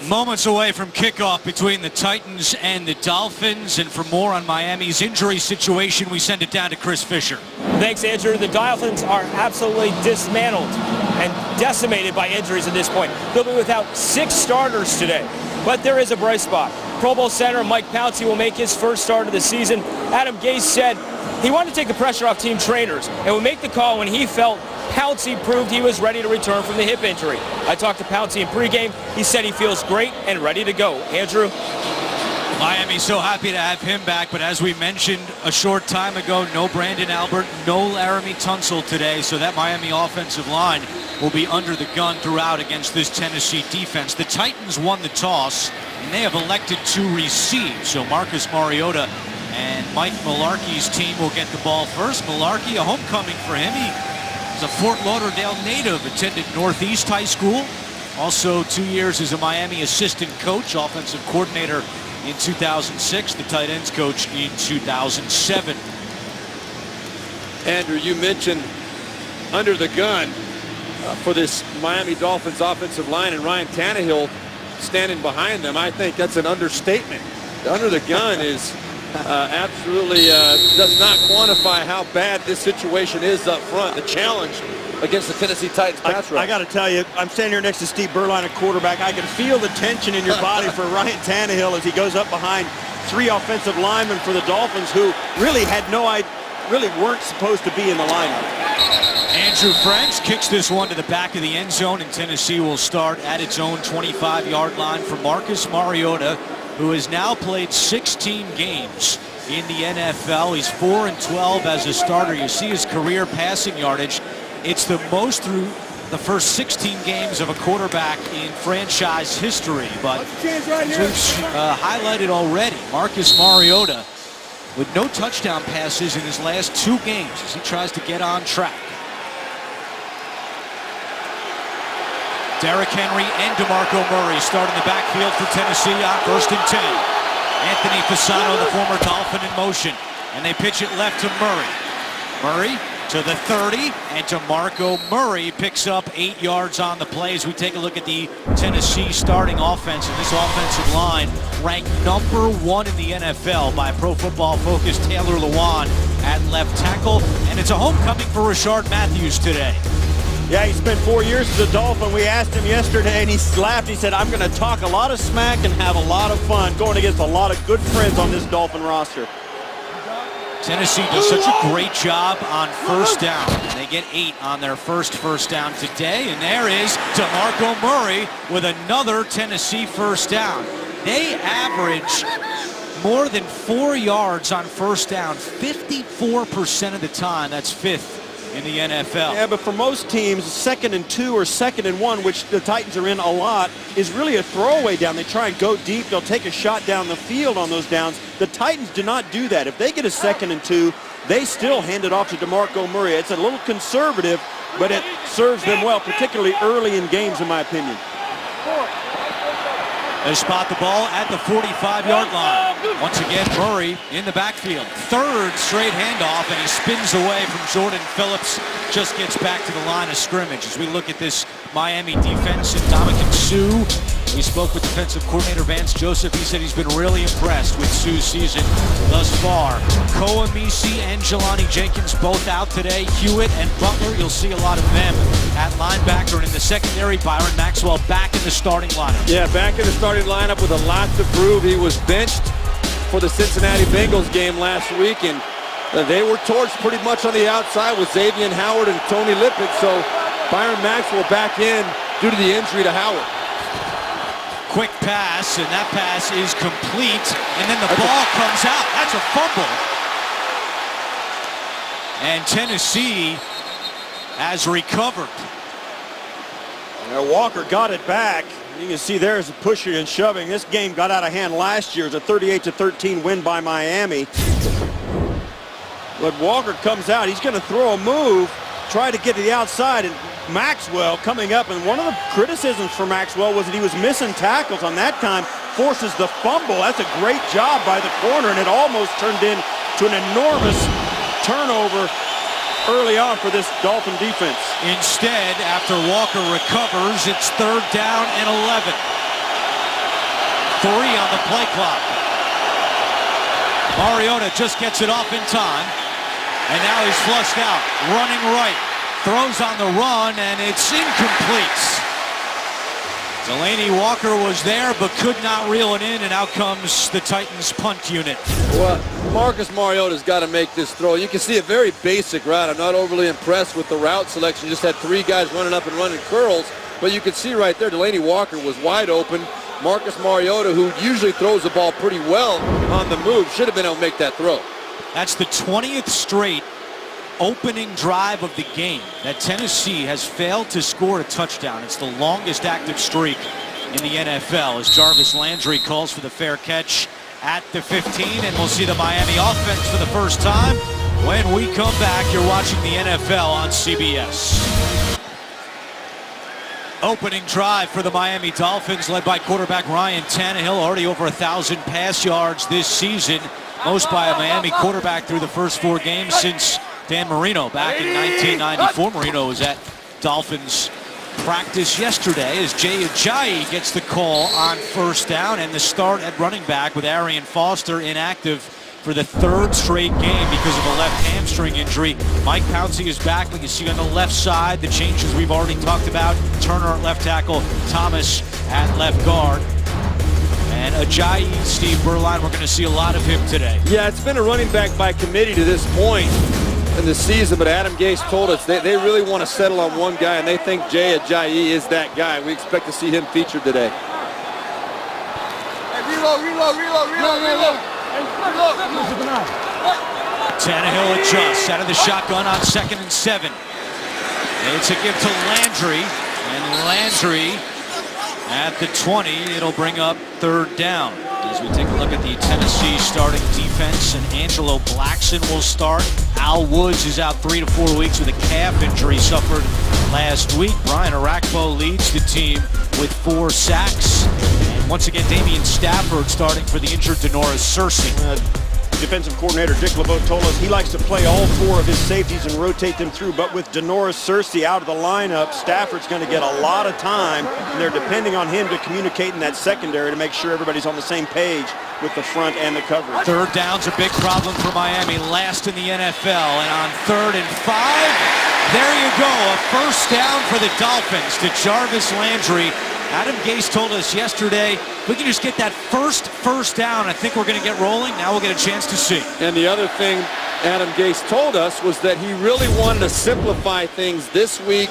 Moments away from kickoff between the Titans and the Dolphins. And for more on Miami's injury situation, we send it down to Chris Fisher. Thanks, Andrew. The Dolphins are absolutely dismantled and decimated by injuries at this point. They'll be without 6 starters today. But there is a bright spot. Pro Bowl center Mike Pouncey will make his first start of the season. Adam Gase said he wanted to take the pressure off team trainers and would make the call when he felt Pouncey proved he was ready to return from the hip injury. I talked to Pouncey in pregame. He said he feels great and ready to go. Andrew? Miami's so happy to have him back, but as we mentioned a short time ago, no Brandon Albert, no Laramie Tunsil today, so that Miami offensive line will be under the gun throughout against this Tennessee defense. The Titans won the toss, and they have elected to receive, so Marcus Mariota and Mike Mularkey's team will get the ball first. Mularkey, a homecoming for him. He's a Fort Lauderdale native, attended Northeast High School. Also 2 years as a Miami assistant coach, offensive coordinator in 2006, the tight ends coach in 2007. Andrew, you mentioned under the gun for this Miami Dolphins offensive line, and Ryan Tannehill standing behind them. I think that's an understatement. Under the gun is absolutely does not quantify how bad this situation is up front. The challenge against the Tennessee Titans pass rush. I got to tell you, I'm standing here next to Steve Berline, a quarterback. I can feel the tension in your body for Ryan Tannehill as he goes up behind 3 offensive linemen for the Dolphins who really had no idea, really weren't supposed to be in the lineup. Andrew Franks kicks this one to the back of the end zone, and Tennessee will start at its own 25-yard line for Marcus Mariota, who has now played 16 games in the NFL. He's 4-12 as a starter. You see his career passing yardage. It's the most through the first 16 games of a quarterback in franchise history. But as we've highlighted already, Marcus Mariota with no touchdown passes in his last 2 games as he tries to get on track. Derrick Henry and DeMarco Murray start in the backfield for Tennessee on 1st and 10. Anthony Fasano, the former Dolphin, in motion. And they pitch it left to Murray. Murray to the 30, and DeMarco Murray picks up 8 yards on the play. As we take a look at the Tennessee starting offense, and this offensive line ranked number 1 in the NFL by Pro Football Focus Taylor Lewan at left tackle. And it's a homecoming for Rashard Matthews today. Yeah, he spent 4 years as a Dolphin. We asked him yesterday, and he laughed. He said, I'm going to talk a lot of smack and have a lot of fun going against a lot of good friends on this Dolphin roster. Tennessee does such a great job on first down. They get 8 on their first down today. And there is DeMarco Murray with another Tennessee first down. They average more than 4 yards on first down 54% of the time. That's 5th in the NFL. Yeah, but for most teams, 2nd and 2 or 2nd and 1, which the Titans are in a lot, is really a throwaway down. They try and go deep. They'll take a shot down the field on those downs. The Titans do not do that. If they get a 2nd and 2, they still hand it off to DeMarco Murray. It's a little conservative, but it serves them well, particularly early in games, in my opinion. They spot the ball at the 45-yard line. Once again, Murray in the backfield. 3rd straight handoff, and he spins away from Jordan Phillips. Just gets back to the line of scrimmage. As we look at this Miami defense, and Ndamukong Suh, we spoke with defensive coordinator Vance Joseph. He said he's been really impressed with Suh's season thus far. Koa Misi and Jelani Jenkins both out today. Hewitt and Butler, you'll see a lot of them at linebacker. And in the secondary, Byron Maxwell back in the starting lineup. Yeah, back in the starting lineup with a lot to prove. He was benched for the Cincinnati Bengals game last week, and they were torched pretty much on the outside with Xavier Howard and Tony Lippett. So Byron Maxwell back in due to the injury to Howard. Quick pass, and that pass is complete, and then the ball comes out. That's a fumble. And Tennessee has recovered. Now Walker got it back. You can see there's a pushing and shoving. This game got out of hand last year. It was a 38-13 win by Miami. But Walker comes out. He's going to throw a move, try to get to the outside, and Maxwell coming up. And one of the criticisms for Maxwell was that he was missing tackles on that time, forces the fumble. That's a great job by the corner, and it almost turned into an enormous turnover early on for this Dolphin defense. Instead, after Walker recovers, it's 3rd down and 11. 3 on the play clock. Mariota just gets it off in time. And now he's flushed out, running right. Throws on the run, and it's incomplete. Delaney Walker was there, but could not reel it in, and out comes the Titans punt unit. Well, Marcus Mariota's got to make this throw. You can see a very basic route. I'm not overly impressed with the route selection. Just had 3 guys running up and running curls, but you can see right there, Delaney Walker was wide open. Marcus Mariota, who usually throws the ball pretty well on the move, should have been able to make that throw. That's the 20th straight opening drive of the game that Tennessee has failed to score a touchdown. It's the longest active streak in the NFL as Jarvis Landry calls for the fair catch at the 15, and we'll see the Miami offense for the first time when we come back. You're watching the NFL on CBS. Opening drive for the Miami Dolphins, led by quarterback Ryan Tannehill, already over 1,000 pass yards this season, most by a Miami quarterback through the first 4 games since Dan Marino back in 1994. Marino was at Dolphins practice yesterday as Jay Ajayi gets the call on first down, and the start at running back with Arian Foster inactive for the 3rd straight game because of a left hamstring injury. Mike Pouncey is back. We can see on the left side the changes we've already talked about. Turner at left tackle, Thomas at left guard. And Ajayi, Steve Berline, we're going to see a lot of him today. Yeah, it's been a running back by committee to this point in the season, but Adam Gase told us they really want to settle on one guy, and they think Jay Ajayi is that guy. We expect to see him featured today. Hey, reload. Tannehill adjusts out of the shotgun on 2nd and 7. It's a give to Landry, and Landry at the 20. It'll bring up 3rd down. As we take a look at the Tennessee starting defense, and Angelo Blackson will start. Al Woods is out 3 to 4 weeks with a calf injury suffered last week. Brian Arakpo leads the team with 4 sacks. And once again, Damian Stafford starting for the injured Denoris Searcy. Defensive coordinator Dick LeBeau told us he likes to play all 4 of his safeties and rotate them through, but with Denoris Searcy out of the lineup, Stafford's going to get a lot of time, and they're depending on him to communicate in that secondary to make sure everybody's on the same page with the front and the coverage. 3rd down's a big problem for Miami, last in the NFL, and on 3rd and 5, there you go, a first down for the Dolphins to Jarvis Landry. Adam Gase told us yesterday, if we can just get that first down, I think we're going to get rolling. Now we'll get a chance to see. And the other thing Adam Gase told us was that he really wanted to simplify things this week.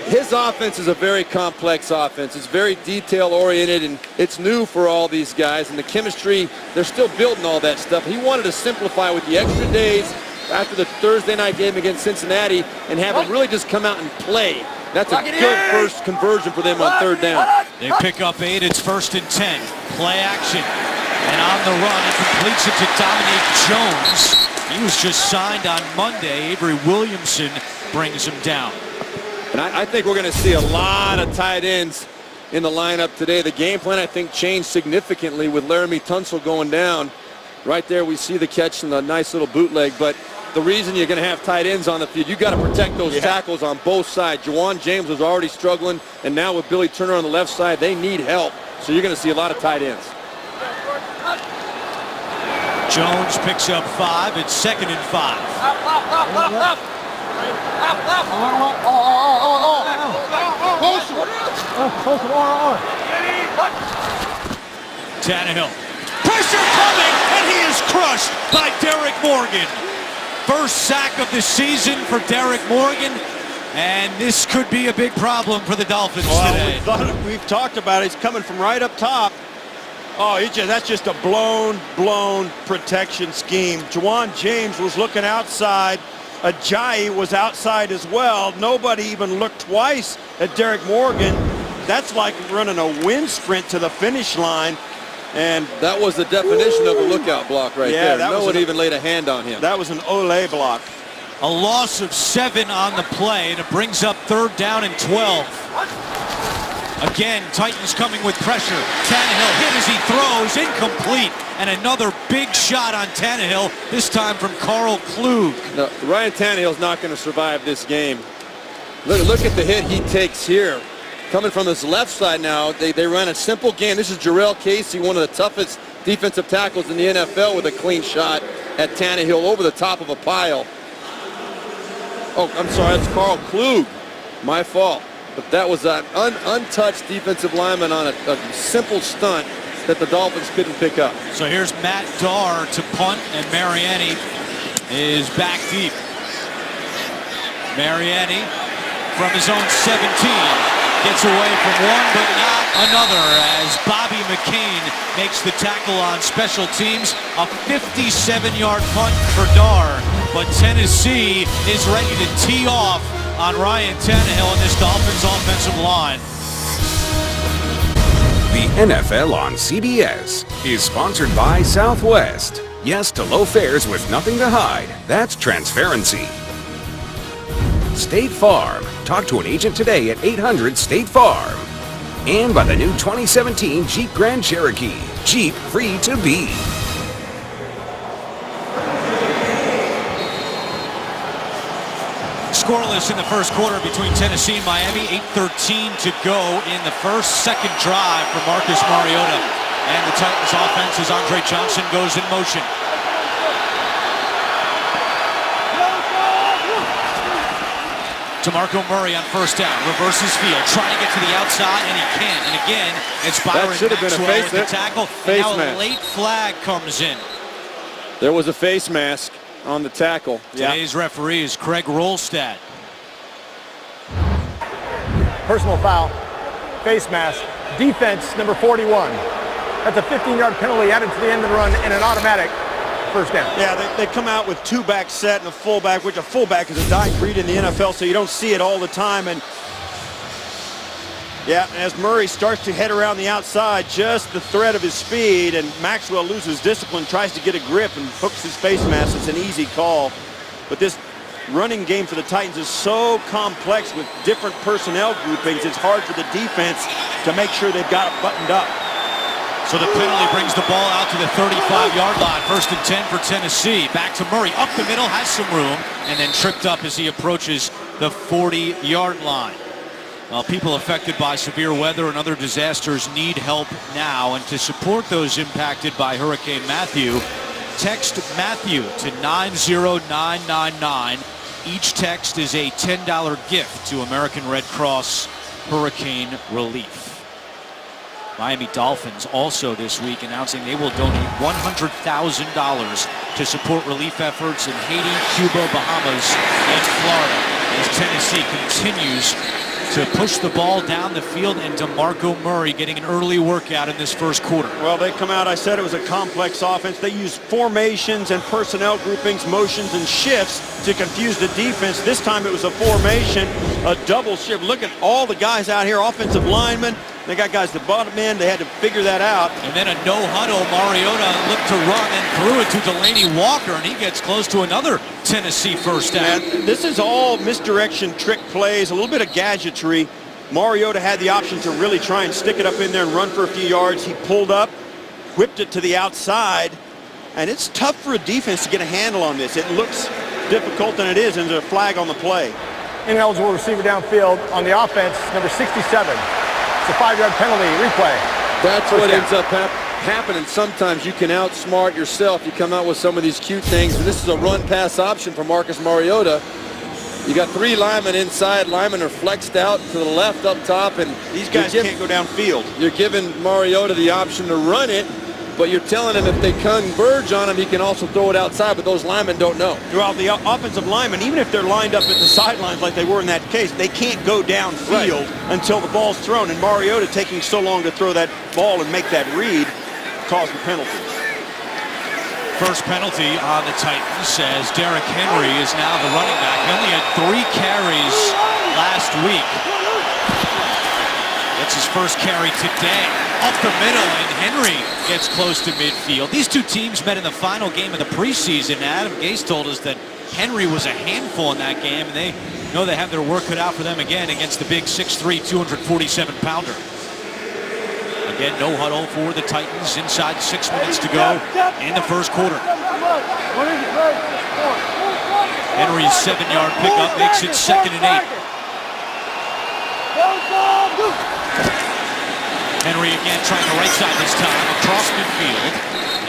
His offense is a very complex offense. It's very detail-oriented, and it's new for all these guys. And the chemistry, they're still building all that stuff. He wanted to simplify with the extra days after the Thursday night game against Cincinnati and have them really just come out and play. That's a good first conversion for them on 3rd down. They pick up 8. It's 1st and 10. Play action. And on the run, he completes it to Dominique Jones. He was just signed on Monday. Avery Williamson brings him down. And I think we're going to see a lot of tight ends in the lineup today. The game plan, I think, changed significantly with Laramie Tunsil going down. Right there, we see the catch and the nice little bootleg. But the reason you're going to have tight ends on the field, you got to protect those tackles on both sides. Juwan James was already struggling, and now with Billy Turner on the left side, they need help. So you're going to see a lot of tight ends. Jones picks up 5. It's 2nd and 5. Tannehill. Pressure coming, and he is crushed by Derek Morgan. First sack of the season for Derek Morgan, and this could be a big problem for the Dolphins today. We've talked about it. He's coming from right up top. Oh, that's just a blown protection scheme. Juwan James was looking outside. Ajayi was outside as well. Nobody even looked twice at Derek Morgan. That's like running a wind sprint to the finish line. And that was the definition of a lookout block right there. No one even laid a hand on him. That was an Ole block. A loss of 7 on the play, and it brings up 3rd down and 12. Again, Titans coming with pressure. Tannehill hit as he throws, incomplete. And another big shot on Tannehill, this time from Carl Klug. No, Ryan Tannehill's not going to survive this game. Look at the hit he takes here. coming from this left side now. They run a simple game. This is Jarrell Casey, one of the toughest defensive tackles in the NFL, with a clean shot at Tannehill over the top of a pile. Oh, I'm sorry, that's Carl Klug. My fault. But that was an untouched defensive lineman on a simple stunt that the Dolphins couldn't pick up. So here's Matt Darr to punt, and Mariani is back deep. Mariani from his own 17 gets away from one, but not another, as Bobby McCain makes the tackle on special teams. A 57-yard punt for Darr, but Tennessee is ready to tee off on Ryan Tannehill and this Dolphins offensive line. The NFL on CBS is sponsored by Southwest. Yes to low fares with nothing to hide. That's transparency. State Farm. Talk to an agent today at 800-STATE-FARM. And by the new 2017 Jeep Grand Cherokee. Jeep free to be. Scoreless in the first quarter between Tennessee and Miami. 8:13 to go in the first. Second drive for Marcus Mariota. And the Titans offense as Andre Johnson goes in motion. DeMarco Murray on first down. Reverses field. Trying to get to the outside, and he can't. And again, it's Byron Maxwell with the tackle. And now a late flag comes in. There was a face mask on the tackle. Today's referee is Craig Rolstad. Personal foul, face mask, defense number 41. That's a 15-yard penalty added to the end of the run and an automatic first down. Yeah, they come out with two-back set and a fullback, which a fullback is a dying breed in the NFL, so you don't see it all the time. And yeah, as Murray starts to head around the outside, just the threat of his speed, and Maxwell loses discipline, tries to get a grip and hooks his face mask. It's an easy call. But this running game for the Titans is so complex with different personnel groupings, it's hard for the defense to make sure they've got it buttoned up. So the penalty brings the ball out to the 35-yard line. 1st and 10 for Tennessee. Back to Murray. Up the middle, has some room, and then tripped up as he approaches the 40-yard line. Well, people affected by severe weather and other disasters need help now. And to support those impacted by Hurricane Matthew, text Matthew to 90999. Each text is a $10 gift to American Red Cross Hurricane Relief. Miami Dolphins also this week announcing they will donate $100,000 to support relief efforts in Haiti, Cuba, Bahamas, and Florida as Tennessee continues to push the ball down the field, and DeMarco Murray getting an early workout in this first quarter. Well, they come out, I said it was a complex offense. They use formations and personnel groupings, motions and shifts to confuse the defense. This time it was a formation, a double shift. Look at all the guys out here, offensive linemen. They got guys at the bottom end. They had to figure that out. And then a no-huddle. Mariota looked to run and threw it to Delaney Walker, and he gets close to another Tennessee first down. And this is all misdirection, trick plays, a little bit of gadgetry. Mariota had the option to really try and stick it up in there and run for a few yards. He pulled up, whipped it to the outside, and it's tough for a defense to get a handle on this. It looks difficult, and it is, and there's a flag on the play. Ineligible receiver downfield on the offense, number 67. It's a 5-yard penalty, replay. That's what ends up happening. Sometimes you can outsmart yourself. You come out with some of these cute things, and this is a run-pass option for Marcus Mariota. You got 3 linemen inside. Linemen are flexed out to the left up top, and these guys can't go downfield. You're giving Mariota the option to run it, but you're telling him if they converge on him, he can also throw it outside, but those linemen don't know. Throughout the offensive linemen, even if they're lined up at the sidelines like they were in that case, they can't go downfield until the ball's thrown. And Mariota taking so long to throw that ball and make that read caused the penalty. First penalty on the Titans as Derrick Henry is now the running back. He only had 3 carries last week. That's his first carry today. Up the middle, and Henry gets close to midfield. These two teams met in the final game of the preseason. Adam Gase told us that Henry was a handful in that game, and they know they have their work cut out for them again against the big 6'3", 247-pounder. Again, no huddle for the Titans. Inside 6 minutes to go in the first quarter. Henry's 7-yard pickup makes it 2nd and 8. Henry again trying the right side this time, across midfield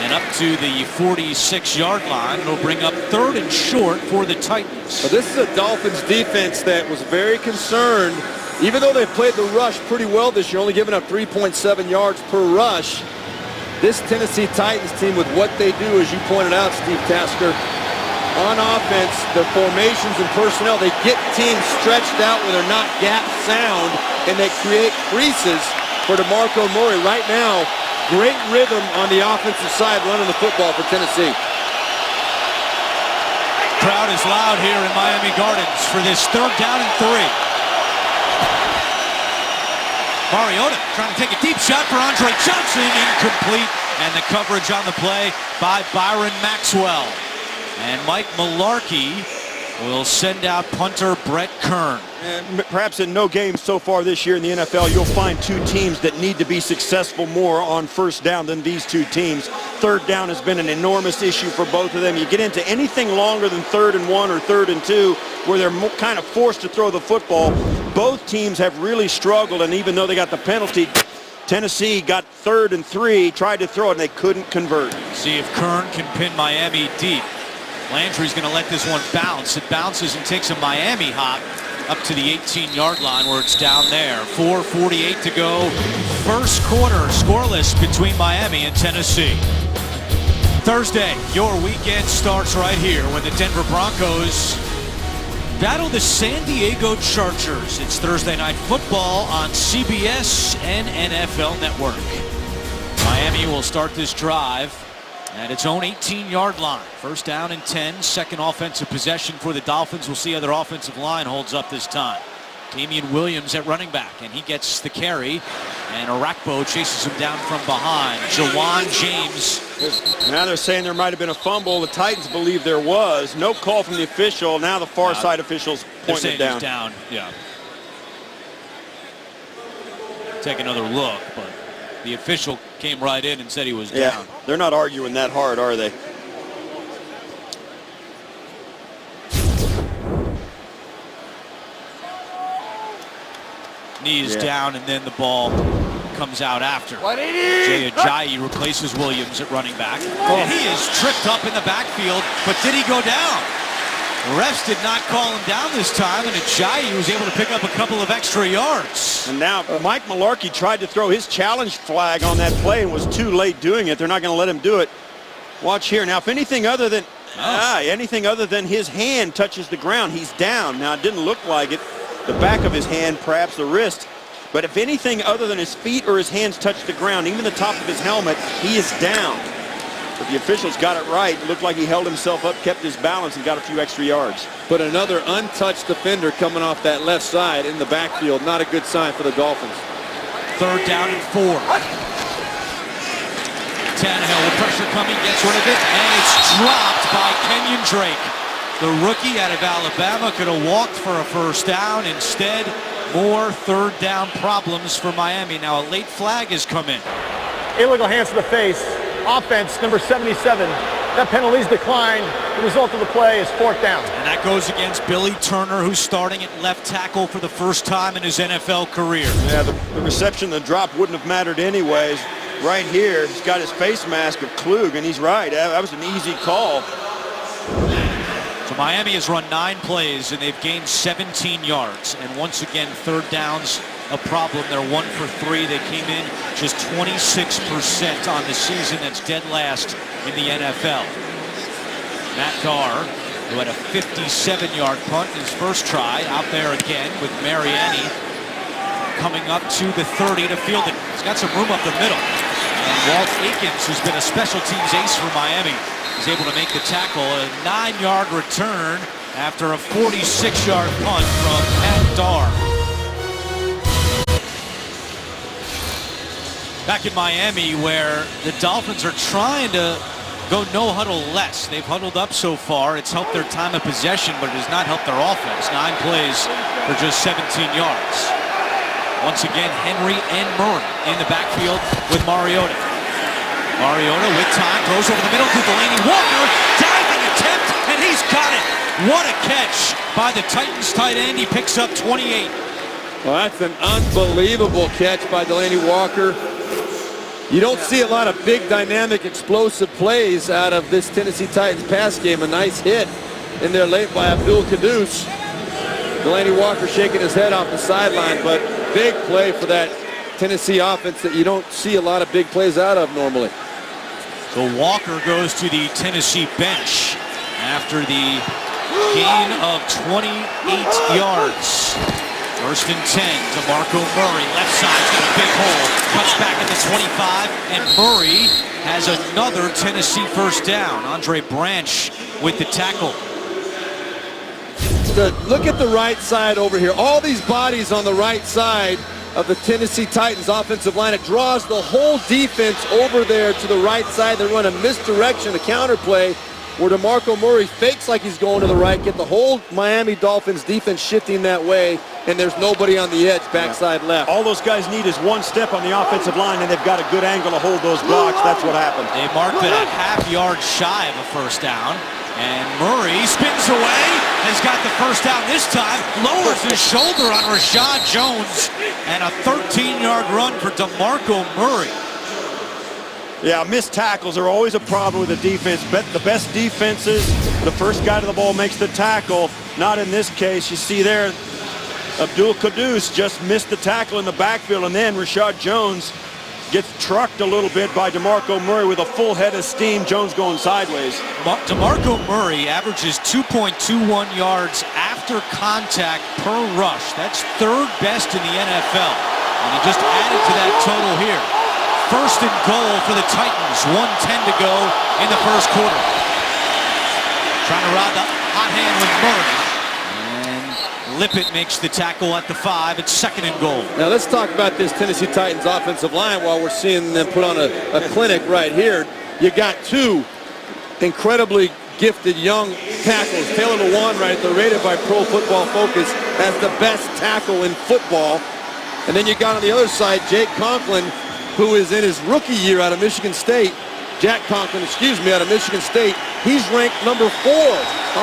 and up to the 46-yard line. It'll bring up 3rd and short for the Titans. But this is a Dolphins defense that was very concerned. Even though they've played the rush pretty well this year, only giving up 3.7 yards per rush, this Tennessee Titans team, with what they do, as you pointed out, Steve Tasker, on offense, their formations and personnel, they get teams stretched out where they're not gap sound, and they create creases for DeMarco Murray. Right now, great rhythm on the offensive side running the football for Tennessee. Crowd is loud here in Miami Gardens for this 3rd down and 3. Mariota trying to take a deep shot for Andre Johnson, incomplete, and the coverage on the play by Byron Maxwell. And Mike Mularkey will send out punter Brett Kern. And perhaps in no game so far this year in the NFL, you'll find two teams that need to be successful more on first down than these two teams. 3rd down has been an enormous issue for both of them. You get into anything longer than 3rd and 1 or 3rd and 2, where they're kind of forced to throw the football. Both teams have really struggled, and even though they got the penalty, Tennessee got 3rd and 3, tried to throw it, and they couldn't convert. See if Kern can pin Miami deep. Landry's going to let this one bounce. It bounces and takes a Miami hop up to the 18-yard line where it's down there. 4:48 to go. First quarter scoreless between Miami and Tennessee. Thursday, your weekend starts right here when the Denver Broncos battle the San Diego Chargers. It's Thursday Night Football on CBS and NFL Network. Miami will start this drive at its own 18-yard line. 1st down and 10. Second offensive possession for the Dolphins. We'll see how their offensive line holds up this time. Damian Williams at running back, and he gets the carry. And Arakpo chases him down from behind. Jawan James. Now they're saying there might have been a fumble. The Titans believe there was. No call from the official. Now the far side officials pointing it down. Down. Yeah. Take another look, but the official came right in and said he was down. They're not arguing that hard, are they? Knee is down, and then the ball comes out after. Jay Ajayi replaces Williams at running back. And he is tripped up in the backfield, but did he go down? The refs did not call him down this time, and Ajayi was able to pick up a couple of extra yards. And now Mike Mularkey tried to throw his challenge flag on that play and was too late doing it. They're not going to let him do it. Watch here. Now, if anything other than his hand touches the ground, he's down. Now, it didn't look like it. The back of his hand, perhaps the wrist. But if anything other than his feet or his hands touch the ground, even the top of his helmet, he is down. But the officials got it right. It looked like he held himself up, kept his balance, and got a few extra yards. But another untouched defender coming off that left side in the backfield. Not a good sign for the Dolphins. 3rd down and 4. Tannehill with pressure coming, gets rid of it, and it's dropped by Kenyon Drake. The rookie out of Alabama could have walked for a 1st down. Instead, more 3rd down problems for Miami. Now a late flag has come in. Illegal hands to the face. Offense, number 77. That penalty's declined. The result of the play is 4th down. And that goes against Billy Turner, who's starting at left tackle for the first time in his NFL career. Yeah, the reception, the drop wouldn't have mattered anyways. Right here, he's got his face mask of Klug, and he's right. That was an easy call. So Miami has run 9 plays, and they've gained 17 yards. And once again, 3rd downs a problem. They're 1 for 3. They came in just 26% on the season. That's dead last in the NFL. Matt Garr, who had a 57-yard punt in his first try, out there again with Mariani coming up to the 30 to field it. He's got some room up the middle. And Walt Aikens, who's been a special teams ace for Miami, is able to make the tackle. A 9-yard return after a 46-yard punt from Matt Garr. Back in Miami, where the Dolphins are trying to go no huddle less. They've huddled up so far. It's helped their time of possession, but it has not helped their offense. 9 plays for just 17 yards. Once again, Henry and Murray in the backfield with Mariota. Mariota with time, throws over the middle to Delaney Walker. Diving attempt, and he's got it. What a catch by the Titans tight end. He picks up 28. Well, that's an unbelievable catch by Delanie Walker. You don't see a lot of big, dynamic, explosive plays out of this Tennessee Titans pass game. A nice hit in there late by Abdul Quddus. Delanie Walker shaking his head off the sideline, but big play for that Tennessee offense that you don't see a lot of big plays out of normally. So Walker goes to the Tennessee bench after the gain of 28 yards. First and 10, DeMarco Murray, left side's got a big hole, cuts back at the 25, and Murray has another Tennessee first down. Andre Branch with the tackle. Look at the right side over here. All these bodies on the right side of the Tennessee Titans offensive line. It draws the whole defense over there to the right side. They run a misdirection, a counterplay, where DeMarco Murray fakes like he's going to the right, get the whole Miami Dolphins defense shifting that way, and there's nobody on the edge, backside left. All those guys need is one step on the offensive line, and they've got a good angle to hold those blocks. That's what happened. They marked it a half yard shy of a first down, and Murray spins away, has got the first down this time, lowers his shoulder on Rashad Jones, and a 13-yard run for DeMarco Murray. Yeah, missed tackles are always a problem with the defense. The best defenses, the first guy to the ball makes the tackle. Not in this case. You see there, Abdul Quddus just missed the tackle in the backfield, and then Rashad Jones gets trucked a little bit by DeMarco Murray with a full head of steam. Jones going sideways. DeMarco Murray averages 2.21 yards after contact per rush. That's third best in the NFL. And he just added to that total here. First and goal for the Titans. 1:10 to go in the first quarter. Trying to ride the hot hand with Murray. And Lippett makes the tackle at the 5. It's second and goal. Now let's talk about this Tennessee Titans offensive line while we're seeing them put on a clinic right here. You got two incredibly gifted young tackles. Taylor Lewan right there, rated by Pro Football Focus as the best tackle in football. And then you got on the other side Jake Conklin, who is in his rookie year out of Michigan State. Jack Conklin, out of Michigan State. He's ranked number 4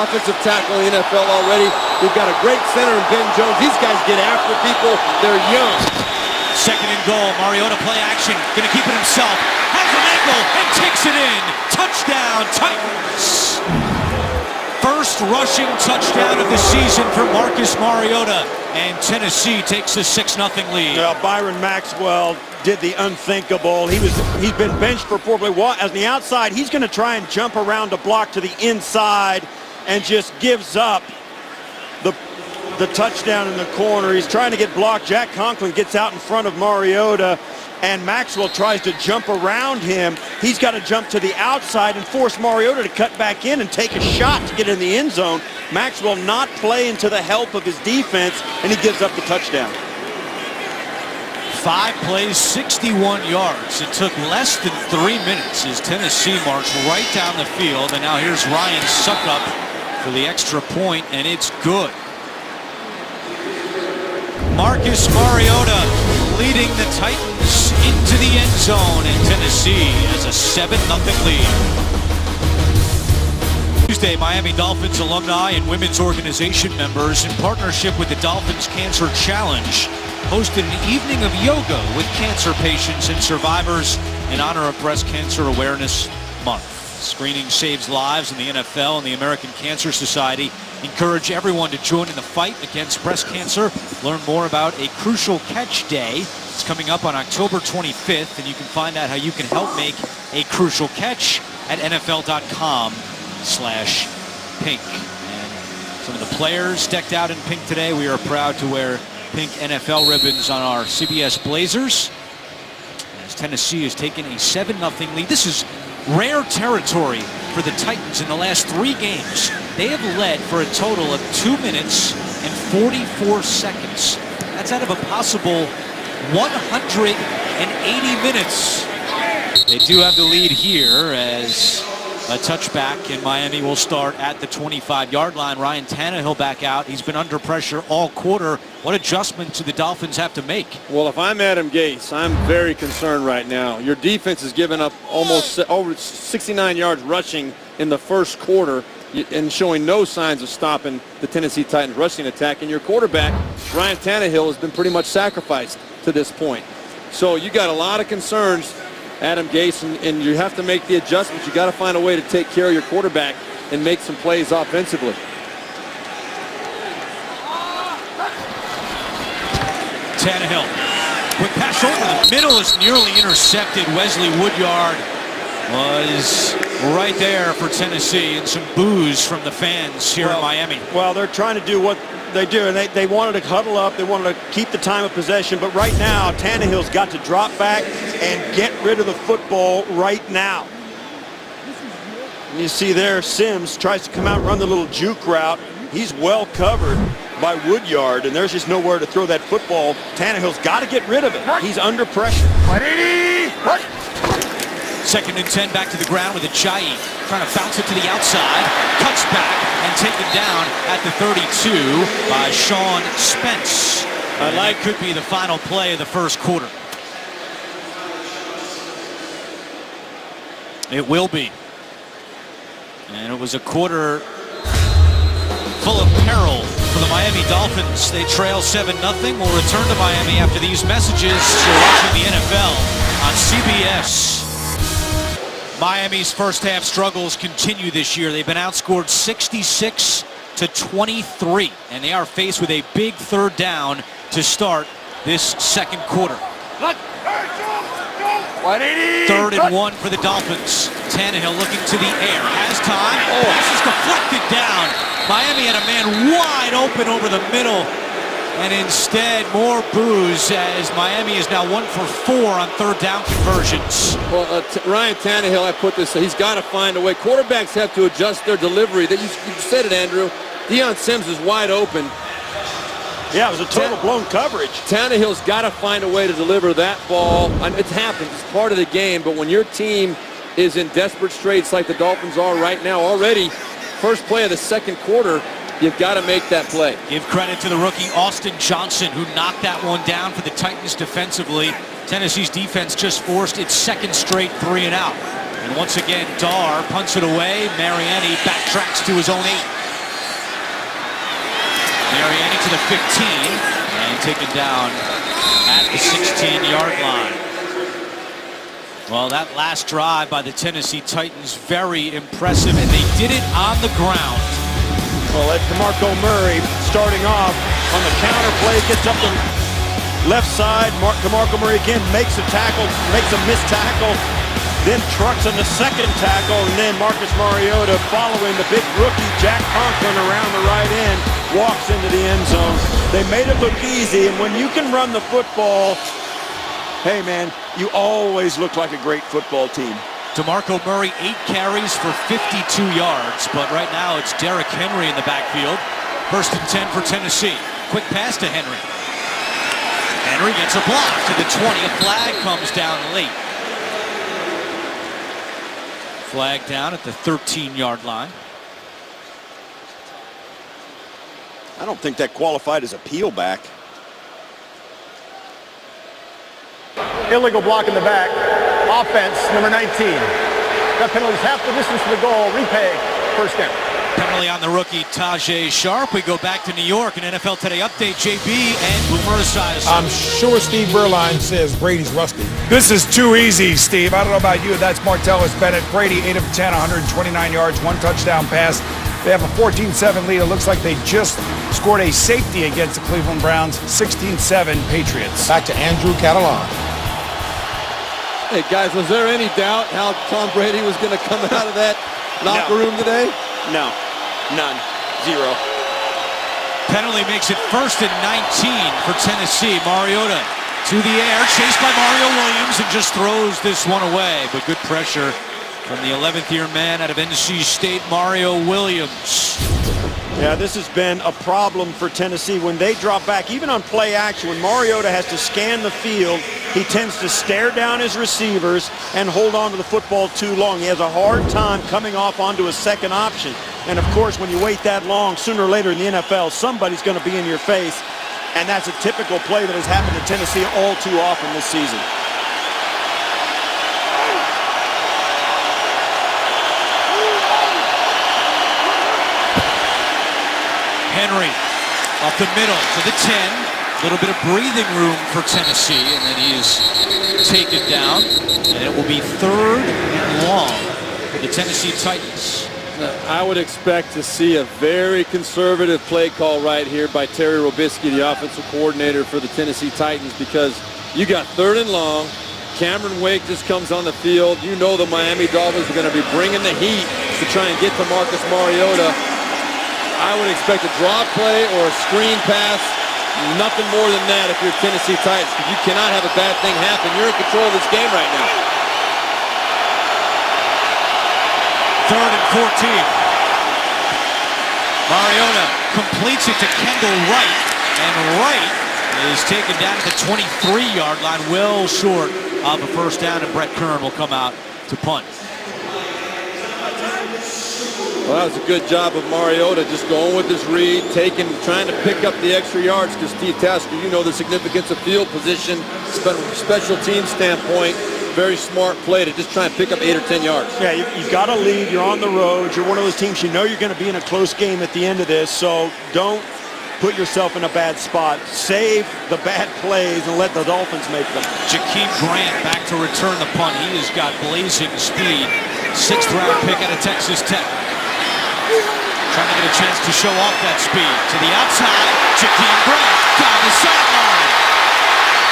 offensive tackle in the NFL already. We've got a great center in Ben Jones. These guys get after people. They're young. Second and goal. Mariota play action. Going to keep it himself. Has an angle and takes it in. Touchdown, Titans. First rushing touchdown of the season for Marcus Mariota. And Tennessee takes a 6-0 lead. Well, Byron Maxwell did the unthinkable. He's been benched for probably what? On the outside, he's going to try and jump around a block to the inside and just gives up the touchdown in the corner. He's trying to get blocked. Jack Conklin gets out in front of Mariota, and Maxwell tries to jump around him. He's got to jump to the outside and force Mariota to cut back in and take a shot to get in the end zone. Maxwell not playing to the help of his defense, and he gives up the touchdown. 5 plays, 61 yards. It took less than 3 minutes as Tennessee marched right down the field. And now here's Ryan Suckup for the extra point, and it's good. Marcus Mariota leading the Titans into the end zone, and Tennessee has a 7-0 lead. Tuesday, Miami Dolphins alumni and women's organization members, in partnership with the Dolphins Cancer Challenge, hosted an evening of yoga with cancer patients and survivors in honor of Breast Cancer Awareness Month. Screening saves lives, in the NFL and the American Cancer Society encourage everyone to join in the fight against breast cancer. Learn more about a Crucial Catch Day. It's coming up on October 25th, and you can find out how you can help make a crucial catch at NFL.com/pink. And some of the players decked out in pink today. We are proud to wear pink NFL ribbons on our CBS Blazers, as Tennessee has taken a 7-0 lead. This is rare territory for the Titans in the last 3 games. They have led for a total of 2 minutes and 44 seconds. That's out of a possible 180 minutes. They do have the lead here as a touchback, and Miami will start at the 25-yard line. Ryan Tannehill back out. He's been under pressure all quarter. What adjustment do the Dolphins have to make? Well, if I'm Adam Gase, I'm very concerned right now. Your defense has given up almost over 69 yards rushing in the first quarter. and showing no signs of stopping the Tennessee Titans rushing attack. And your quarterback, Ryan Tannehill, has been pretty much sacrificed to this point. So you got a lot of concerns, Adam Gase, and you have to make the adjustments. You got to find a way to take care of your quarterback and make some plays offensively. Tannehill, quick pass over the middle is nearly intercepted. Wesley Woodyard was right there for Tennessee, and some boos from the fans here in Miami. Well, they're trying to do what they do, and they wanted to huddle up. They wanted to keep the time of possession. But right now, Tannehill's got to drop back and get rid of the football right now. And you see there, Sims tries to come out and run the little juke route. He's well covered by Woodyard, and there's just nowhere to throw that football. Tannehill's got to get rid of it. He's under pressure. 2nd and 10, back to the ground with Ajayi trying to bounce it to the outside, cuts back and taken down at the 32 by Sean Spence. That could be the final play of the first quarter. It will be. And it was a quarter full of peril for the Miami Dolphins. They trail 7-0. We'll return to Miami after these messages. You're watching the NFL on CBS. Miami's first half struggles continue this year. They've been outscored 66-23, and they are faced with a big 3rd down to start this second quarter. 3rd and 1 for the Dolphins. Tannehill looking to the air, has time. Pass is deflected down. Miami had a man wide open over the middle, and instead more boos as Miami is now 1 for 4 on 3rd down conversions. Well, Ryan Tannehill, I put this, he's got to find a way. Quarterbacks have to adjust their delivery. You said it, Andrew. Deion Sims is wide open. Yeah, it was a total blown coverage. Tannehill's got to find a way to deliver that ball. It happens. It's part of the game. But when your team is in desperate straits like the Dolphins are right now already, first play of the second quarter, you've got to make that play. Give credit to the rookie Austin Johnson, who knocked that one down for the Titans defensively. Tennessee's defense just forced its 2nd straight 3 and out. And once again, Dar punts it away. Mariani backtracks to his own 8. Mariani to the 15 and taken down at the 16-yard line. Well, that last drive by the Tennessee Titans, very impressive, and they did it on the ground. Well, that's DeMarco Murray starting off on the counter play, gets up the left side. DeMarco Murray again makes a tackle, makes a missed tackle, then trucks on the 2nd tackle, and then Marcus Mariota following the big rookie Jack Conklin around the right end, walks into the end zone. They made it look easy, and when you can run the football, hey man, you always look like a great football team. DeMarco Murray, 8 carries for 52 yards, but right now it's Derrick Henry in the backfield. 1st and 10 for Tennessee. Quick pass to Henry. Henry gets a block to the 20. A flag comes down late. Flag down at the 13-yard line. I don't think that qualified as a peel back. Illegal block in the back. Offense, number 19. That penalty is half the distance to the goal. Repay, 1st down. Penalty on the rookie Tajay Sharp. We go back to New York. An NFL Today update. JB and Boomer Esiason. I'm sure Steve Berline says Brady's rusty. This is too easy, Steve. I don't know about you. That's Martellus Bennett. Brady, 8 of 10, 129 yards, 1 touchdown pass. They have a 14-7 lead. It looks like they just scored a safety against the Cleveland Browns. 16-7 Patriots. Back to Andrew Catalan. Hey, guys, was there any doubt how Tom Brady was going to come out of that locker room today? No, none, 0. Penalty makes it 1st and 19 for Tennessee. Mariota to the air, chased by Mario Williams, and just throws this one away. But good pressure from the 11th-year man out of NC State, Mario Williams. Yeah, this has been a problem for Tennessee. When they drop back, even on play action, when Mariota has to scan the field, he tends to stare down his receivers and hold on to the football too long. He has a hard time coming off onto a second option. And, of course, when you wait that long, sooner or later in the NFL, somebody's going to be in your face. And that's a typical play that has happened to Tennessee all too often this season. Henry up the middle to the 10. A little bit of breathing room for Tennessee, and then he is taken down. And it will be 3rd and long for the Tennessee Titans. I would expect to see a very conservative play call right here by Terry Robisky, the offensive coordinator for the Tennessee Titans, because you got 3rd and long. Cameron Wake just comes on the field. You know the Miami Dolphins are going to be bringing the heat to try and get to Marcus Mariota. I would expect a draw play or a screen pass. Nothing more than that if you're Tennessee Titans, because you cannot have a bad thing happen. You're in control of this game right now. 3rd and 14. Mariota completes it to Kendall Wright, and Wright is taken down at the 23-yard line, well short of a first down, and Brett Kern will come out to punt. Well, that was a good job of Mariota, just going with his read, trying to pick up the extra yards, because Steve Tasker, you know the significance of field position, special team standpoint. Very smart play to just try and pick up 8 or 10 yards. Yeah, you've got to lead. You're on the road. You're one of those teams you know you're going to be in a close game at the end of this, so don't put yourself in a bad spot. Save the bad plays and let the Dolphins make them. Jakeem Grant back to return the punt. He has got blazing speed. 6th-round pick out of Texas Tech. Trying to get a chance to show off that speed. To the outside, Jakeem Grant down the sideline.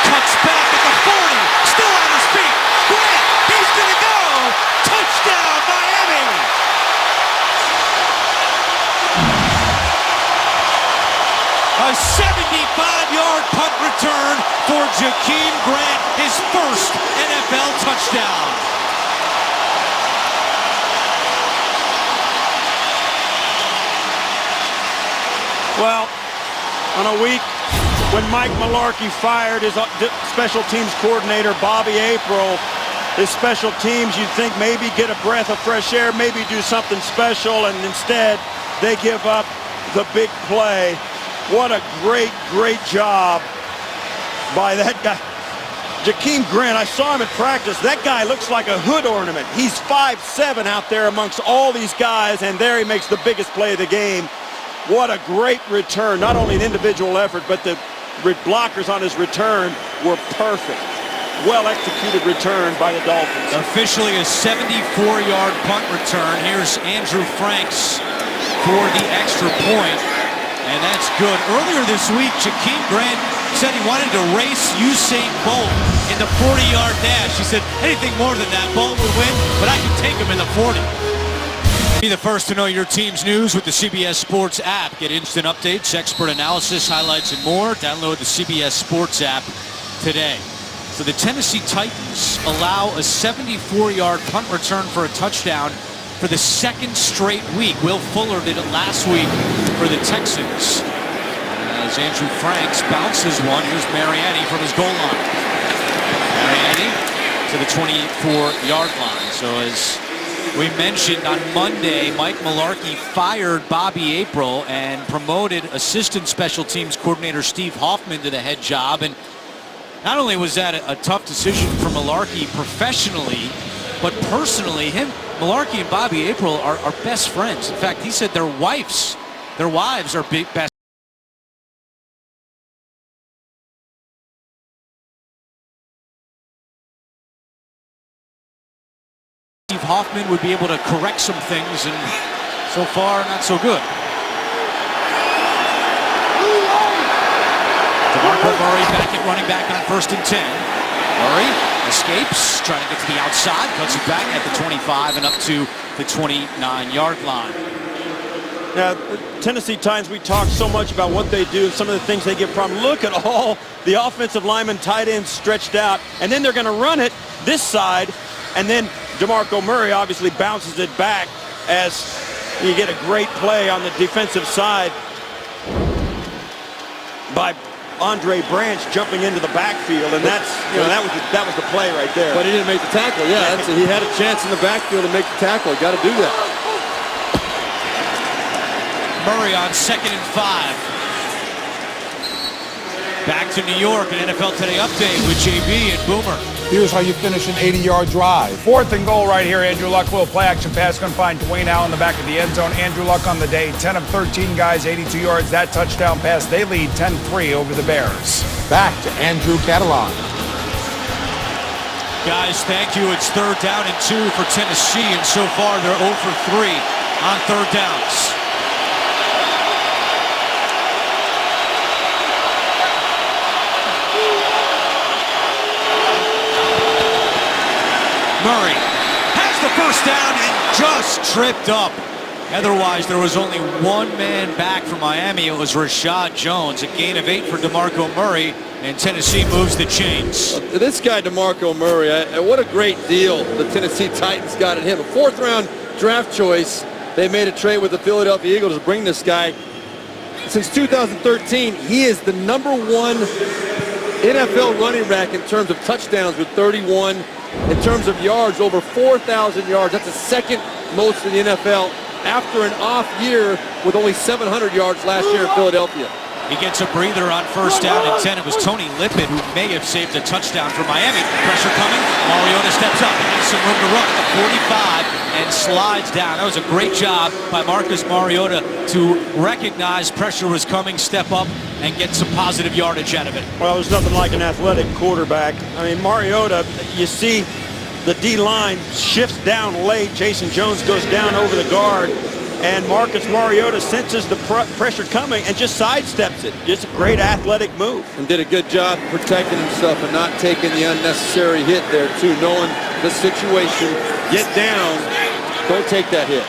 Cuts back at the 40. Still on his feet. Grant, he's going to go. Touchdown, Miami. A 75-yard punt return for Jakeem Grant, his first NFL touchdown. Well, on a week when Mike Mularkey fired his special teams coordinator, Bobby April, his special teams, you'd think maybe get a breath of fresh air, maybe do something special, and instead they give up the big play. What a great, great job by that guy. Jakeem Grant, I saw him in practice. That guy looks like a hood ornament. He's 5'7" out there amongst all these guys, and there he makes the biggest play of the game. What a great return. Not only an individual effort, but the blockers on his return were perfect. Well-executed return by the Dolphins. Officially a 74-yard punt return. Here's Andrew Franks for the extra point, and that's good. Earlier this week, Jakeem Grant said he wanted to race Usain Bolt in the 40-yard dash. He said anything more than that, Bolt would win, but I can take him in the 40. Be the first to know your team's news with the CBS Sports app. Get instant updates, expert analysis, highlights, and more. Download the CBS Sports app today. So the Tennessee Titans allow a 74-yard punt return for a touchdown for the 2nd straight week. Will Fuller did it last week for the Texans. As Andrew Franks bounces one, here's Mariani from his goal line. Mariani to the 24-yard line. So as we mentioned on Monday, Mike Mularkey fired Bobby April and promoted assistant special teams coordinator Steve Hoffman to the head job. And not only was that a tough decision for Mularkey professionally, but personally, Mularkey and Bobby April are best friends. In fact, he said their wives are best. Steve Hoffman would be able to correct some things, and so far, not so good. DeMarco Murray back at running back on 1st and 10. Murray escapes, trying to get to the outside, cuts it back at the 25 and up to the 29-yard line. Now, Tennessee Titans, we talk so much about what they do, some of the things they give problem. Look at all the offensive linemen, tight ends stretched out, and then they're going to run it this side, and then DeMarco Murray obviously bounces it back as you get a great play on the defensive side by Andre Branch jumping into the backfield, and that's, you know, that was the play right there. But he didn't make the tackle. Yeah, he had a chance in the backfield to make the tackle. Got to do that. Murray on 2nd and 5. Back to New York, an NFL Today update with JB and Boomer. Here's how you finish an 80-yard drive. 4th and goal right here. Andrew Luck, little play action pass, going to find Dwayne Allen in the back of the end zone. Andrew Luck on the day, 10 of 13 guys, 82 yards. That touchdown pass, they lead 10-3 over the Bears. Back to Andrew Catalan. Guys, thank you. It's 3rd down and 2 for Tennessee, and so far they're 0 for 3 on 3rd downs. Murray has the first down and just tripped up. Otherwise, there was only one man back for Miami. It was Rashad Jones. A gain of 8 for DeMarco Murray, and Tennessee moves the chains. This guy, DeMarco Murray, what a great deal the Tennessee Titans got at him. A 4th-round draft choice. They made a trade with the Philadelphia Eagles to bring this guy. Since 2013, he is the #1 NFL running back in terms of touchdowns with 31. In terms of yards, over 4,000 yards. That's the 2nd most in the NFL after an off year with only 700 yards last year in Philadelphia. He gets a breather on 1st down and 10. It was Tony Lippett who may have saved a touchdown for Miami. Pressure coming. Mariota steps up and has some room to run at the 45 and slides down. That was a great job by Marcus Mariota to recognize pressure was coming, step up, and get some positive yardage out of it. Well, there's nothing like an athletic quarterback. I mean, Mariota, you see the D-line shifts down late. Jason Jones goes down over the guard, and Marcus Mariota senses the pressure coming and just sidesteps it. Just a great athletic move. And did a good job protecting himself and not taking the unnecessary hit there, too, knowing the situation. Get down, don't take that hit.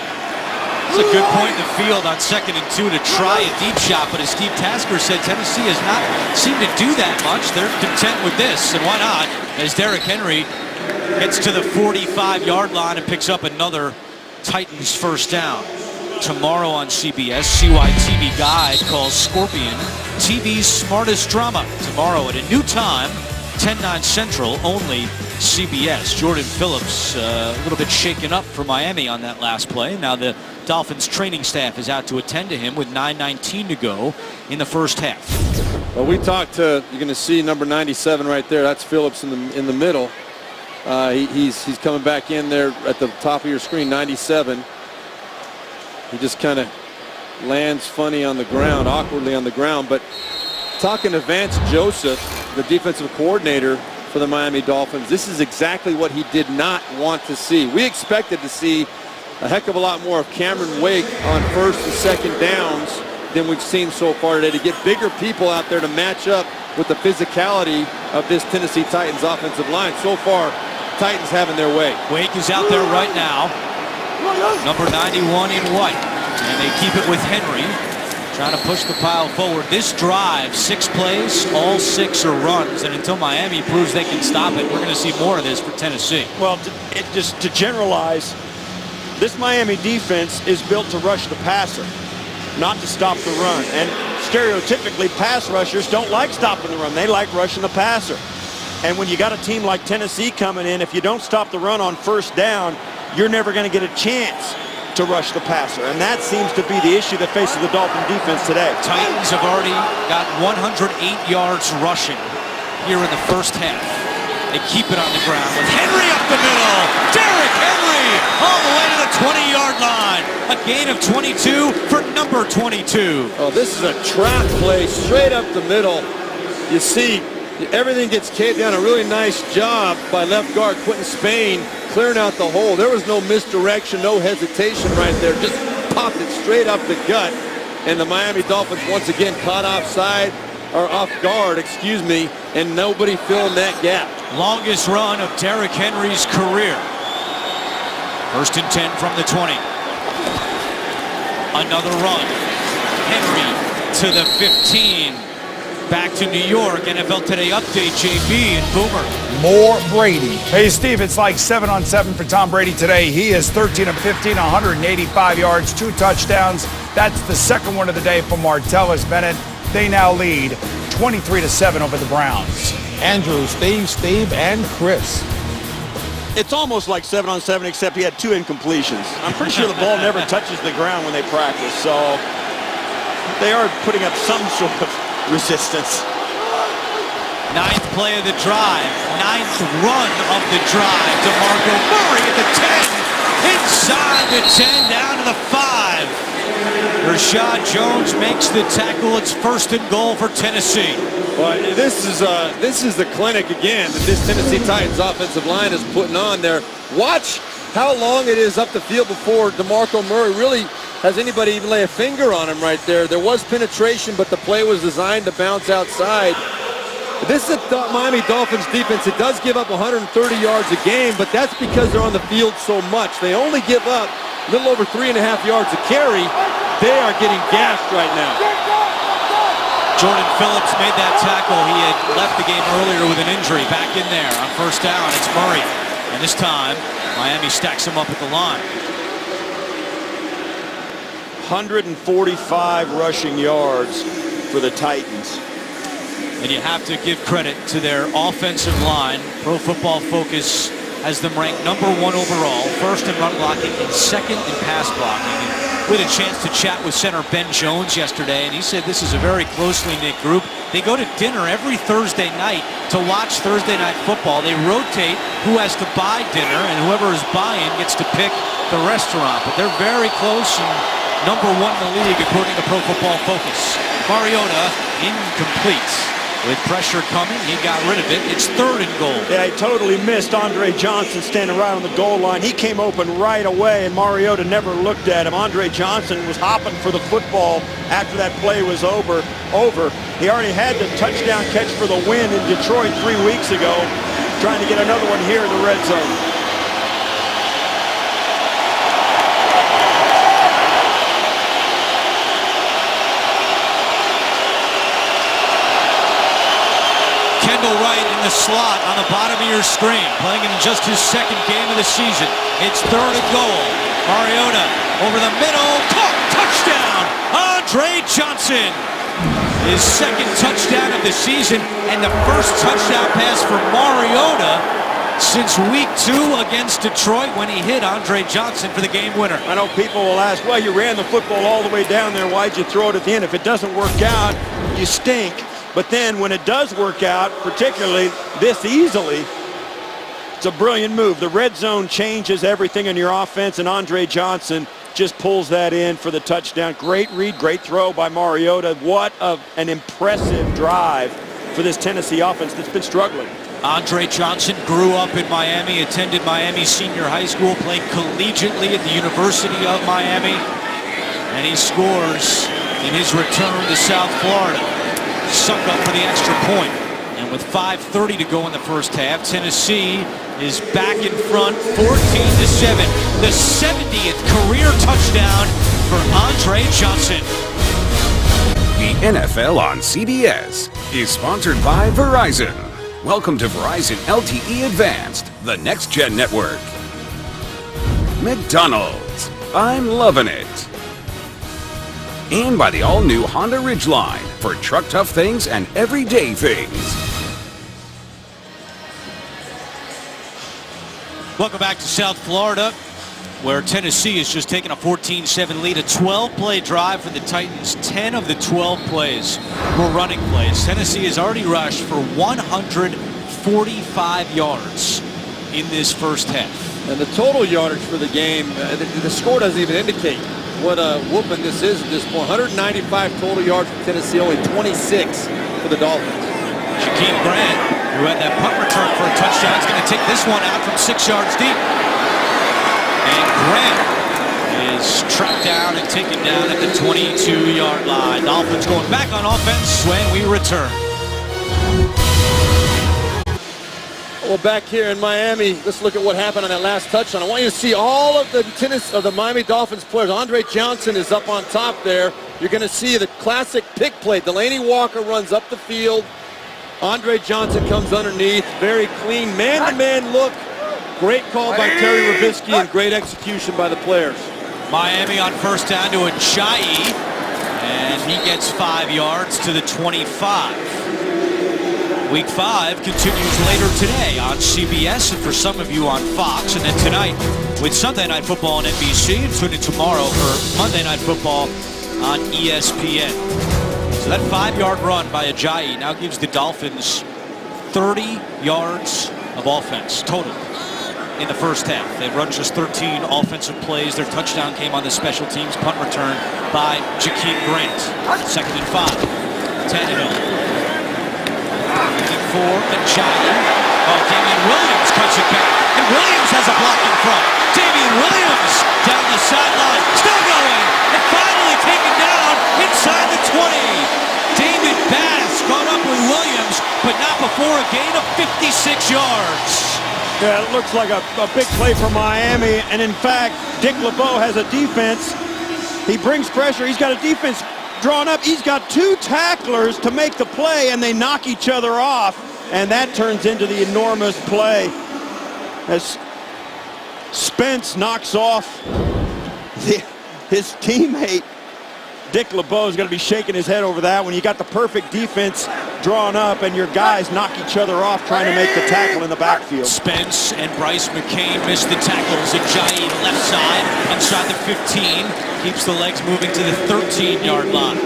It's a good point in the field on 2nd and 2 to try a deep shot, but as Steve Tasker said, Tennessee has not seemed to do that much. They're content with this, and why not, as Derrick Henry gets to the 45-yard line and picks up another Titans 1st down. Tomorrow on CBS, CYTV Guide calls Scorpion TV's smartest drama. Tomorrow at a new time, 10/9 Central, only CBS. Jordan Phillips a little bit shaken up for Miami on that last play. Now the Dolphins training staff is out to attend to him with 9:19 to go in the 1st half. Well, we talked to, you're going to see number 97 right there. That's Phillips in the middle. He's coming back in there at the top of your screen, 97. He just kind of lands funny on the ground, awkwardly on the ground. But talking to Vance Joseph, the defensive coordinator for the Miami Dolphins, this is exactly what he did not want to see. We expected to see a heck of a lot more of Cameron Wake on 1st and 2nd downs than we've seen so far today, to get bigger people out there to match up with the physicality of this Tennessee Titans offensive line. So far, Titans having their way. Wake is out there right now. Number 91 in white. And they keep it with Henry, trying to push the pile forward. This drive, 6 plays, all 6 are runs. And until Miami proves they can stop it, we're going to see more of this for Tennessee. Well, just to generalize, this Miami defense is built to rush the passer, not to stop the run. And stereotypically, pass rushers don't like stopping the run. They like rushing the passer. And when you got a team like Tennessee coming in, if you don't stop the run on 1st down, you're never going to get a chance to rush the passer. And that seems to be the issue that faces the Dolphin defense today. Titans have already got 108 yards rushing here in the 1st half. They keep it on the ground with Henry up the middle. Derrick Henry all the way to the 20-yard line. A gain of 22 for number 22. Oh, this is a trap play straight up the middle. You see, everything gets caved down. A really nice job by left guard Quentin Spain clearing out the hole. There was no misdirection, no hesitation right there. Just popped it straight up the gut. And the Miami Dolphins once again caught offside, or off guard, excuse me, and nobody filling that gap. Longest run of Derrick Henry's career. 1st and 10 from the 20. Another run. Henry to the 15. Back to New York. NFL Today update, JB and Boomer. More Brady. Hey, Steve, it's like 7 on 7 for Tom Brady today. He is 13 of 15, 185 yards, 2 touchdowns. That's the 2nd one of the day for Martellus Bennett. They now lead 23-7 over the Browns. Andrew, Steve, and Chris. It's almost like 7 on 7, except he had 2 incompletions. I'm pretty sure the ball never touches the ground when they practice, so they are putting up some sort of resistance. Ninth play of the drive. Ninth run of the drive. DeMarco Murray at the 10. Inside the 10, down to the 5. Rashad Jones makes the tackle. It's 1st and goal for Tennessee. Well, this is the clinic again that this Tennessee Titans offensive line is putting on there. Watch how long it is up the field before DeMarco Murray really has anybody even lay a finger on him right there. There was penetration, but the play was designed to bounce outside. This is the Miami Dolphins defense. It does give up 130 yards a game, but that's because they're on the field so much. They only give up a little over 3.5 yards a carry. They are getting gashed right now. Jordan Phillips made that tackle. He had left the game earlier with an injury. Back in there on 1st down. It's Murray. And this time, Miami stacks him up at the line. 145 rushing yards for the Titans. And you have to give credit to their offensive line. Pro Football Focus has them ranked number 1 overall, 1st in run blocking and 2nd in pass blocking. And we had a chance to chat with center Ben Jones yesterday, and he said this is a very closely knit group. They go to dinner every Thursday night to watch Thursday Night Football. They rotate who has to buy dinner, and whoever is buying gets to pick the restaurant. But they're very close and number 1 in the league according to Pro Football Focus. Mariota incomplete. With pressure coming, he got rid of it. It's 3rd and goal. Yeah, he totally missed Andre Johnson standing right on the goal line. He came open right away, and Mariota never looked at him. Andre Johnson was hopping for the football after that play was over. He already had the touchdown catch for the win in Detroit 3 weeks ago, trying to get another one here in the red zone. Kendall Wright in the slot on the bottom of your screen, playing in just his 2nd game of the season. It's 3rd and goal. Mariota over the middle, caught, touchdown! Andre Johnson, his 2nd touchdown of the season and the 1st touchdown pass for Mariota since week 2 against Detroit when he hit Andre Johnson for the game winner. I know people will ask, well, you ran the football all the way down there. Why'd you throw it at the end? If it doesn't work out, you stink. But then when it does work out, particularly this easily, it's a brilliant move. The red zone changes everything in your offense, and Andre Johnson just pulls that in for the touchdown. Great read, great throw by Mariota. What an impressive drive for this Tennessee offense that's been struggling. Andre Johnson grew up in Miami, attended Miami Senior High School, played collegiately at the University of Miami, and he scores in his return to South Florida. Suck up for the extra point. And with 5:30 to go in the first half, Tennessee is back in front, 14-7. The 70th career touchdown for Andre Johnson. The NFL on CBS is sponsored by Verizon. Welcome to Verizon LTE Advanced, the next-gen network. McDonald's, I'm loving it. And by the all-new Honda Ridgeline for truck-tough things and everyday things. Welcome back to South Florida, where Tennessee has just taken a 14-7 lead. A 12-play drive for the Titans. 10 of the 12 plays were running plays. Tennessee has already rushed for 145 yards in this first half. And the total yardage for the game, the score doesn't even indicate what a whooping this is at this point. 195 total yards for Tennessee, only 26 for the Dolphins. Shaquem Grant, who had that punt return for a touchdown, is going to take this one out from 6 yards deep. And Grant is tracked down and taken down at the 22-yard line. Dolphins going back on offense when we return. Well, back here in Miami, let's look at what happened on that last touchdown. I want you to see all of the the Miami Dolphins players. Andre Johnson is up on top there. You're going to see the classic pick play. Delaney Walker runs up the field. Andre Johnson comes underneath. Very clean man-to-man look. Great call by Terry Robisky and great execution by the players. Miami on first down to Ajayi, and he gets 5 yards to the 25. Week 5 continues later today on CBS, and for some of you on Fox, and then tonight with Sunday Night Football on NBC, and tune in tomorrow for Monday Night Football on ESPN. So that 5-yard run by Ajayi now gives the Dolphins 30 yards of offense total in the first half. They've run just 13 offensive plays. Their touchdown came on the special teams punt return by Jakeem Grant. 2nd and 5. Tannehill. Looking for Ajayi. Oh, Damian Williams cuts it back. And Williams has a block in front. Damian Williams down the sideline. Still going. And finally taken down inside the 20. David Bass caught up with Williams, but not before a gain of 56 yards. Yeah, it looks like a big play for Miami. And in fact, Dick LeBeau has a defense. He brings pressure. He's got a defense drawn up. He's got 2 tacklers to make the play, and they knock each other off. And that turns into the enormous play as Spence knocks off his teammate. Dick LeBeau is going to be shaking his head over that when you got the perfect defense drawn up and your guys knock each other off trying to make the tackle in the backfield. Spence and Bryce McCain missed the tackles. Ajayi left side, inside the 15. Keeps the legs moving to the 13-yard line.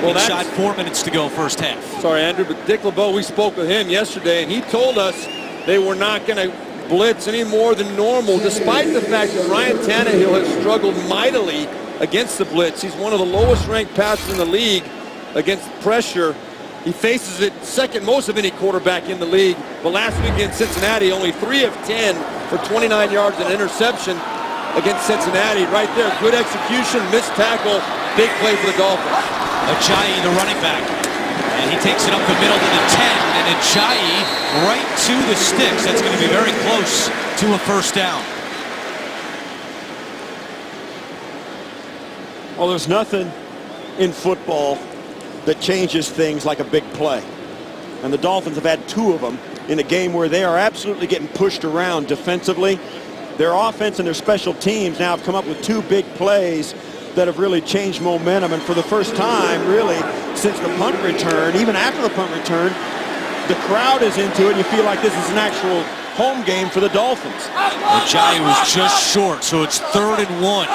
Well, inside 4 minutes to go first half. Sorry, Andrew, but Dick LeBeau, we spoke with him yesterday, and he told us they were not going to blitz any more than normal, despite the fact that Ryan Tannehill has struggled mightily against the blitz. He's one of the lowest ranked passers in the league against pressure. He faces it second most of any quarterback in the league. But last week against Cincinnati, only 3 of 10 for 29 yards and interception against Cincinnati. Right there, good execution, missed tackle, big play for the Dolphins. Ajayi, the running back. And he takes it up the middle to the 10. And Ajayi right to the sticks. That's going to be very close to a first down. Well, there's nothing in football that changes things like a big play. And the Dolphins have had 2 of them in a game where they are absolutely getting pushed around defensively. Their offense and their special teams now have come up with 2 big plays that have really changed momentum. And for the first time, really, since the punt return, even after the punt return, the crowd is into it. You feel like this is an actual home game for the Dolphins. Ajayi was just short, so it's 3rd and 1.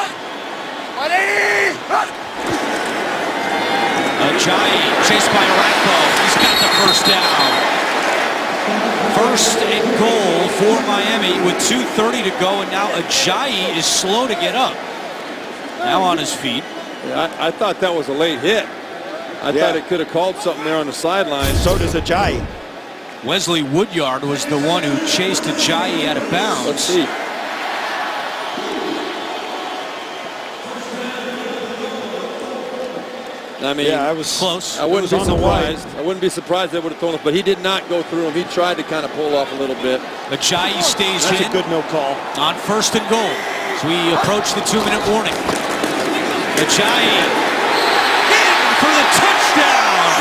Ajayi chased by Rakpo. He's got the first down. 1st and goal for Miami with 2:30 to go, and now Ajayi is slow to get up. Now on his feet. Yeah, I thought that was a late hit. I thought it could have called something there on the sideline. So does Ajayi. Wesley Woodyard was the one who chased Ajayi out of bounds. Let's see. I mean, yeah, I was close. I wouldn't be surprised. I wouldn't be surprised they would have thrown it, but he did not go through him. He tried to kind of pull off a little bit. Ajayi stays That's in. a good no call. On 1st and goal as we approach the 2-minute warning. Ajayi in for the touchdown.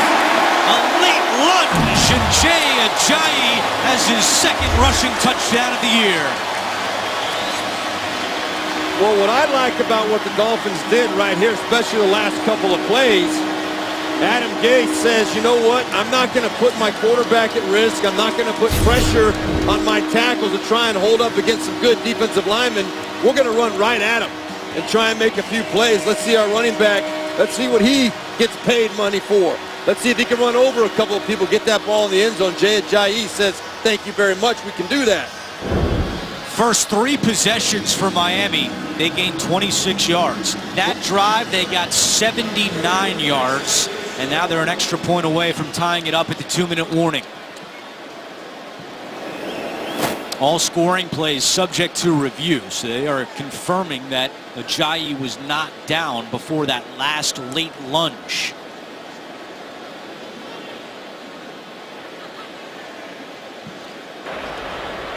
A late lunge, and Jay Ajayi has his 2nd rushing touchdown of the year. Well, what I like about what the Dolphins did right here, especially the last couple of plays, Adam Gase says, you know what, I'm not going to put my quarterback at risk. I'm not going to put pressure on my tackles to try and hold up against some good defensive linemen. We're going to run right at him and try and make a few plays. Let's see our running back. Let's see what he gets paid money for. Let's see if he can run over a couple of people, get that ball in the end zone. Jay Ajayi says, thank you very much. We can do that. First 3 possessions for Miami, they gained 26 yards. That drive, they got 79 yards, and now they're an extra point away from tying it up at the 2-minute warning. All scoring plays subject to review, so they are confirming that Ajayi was not down before that last late lunge.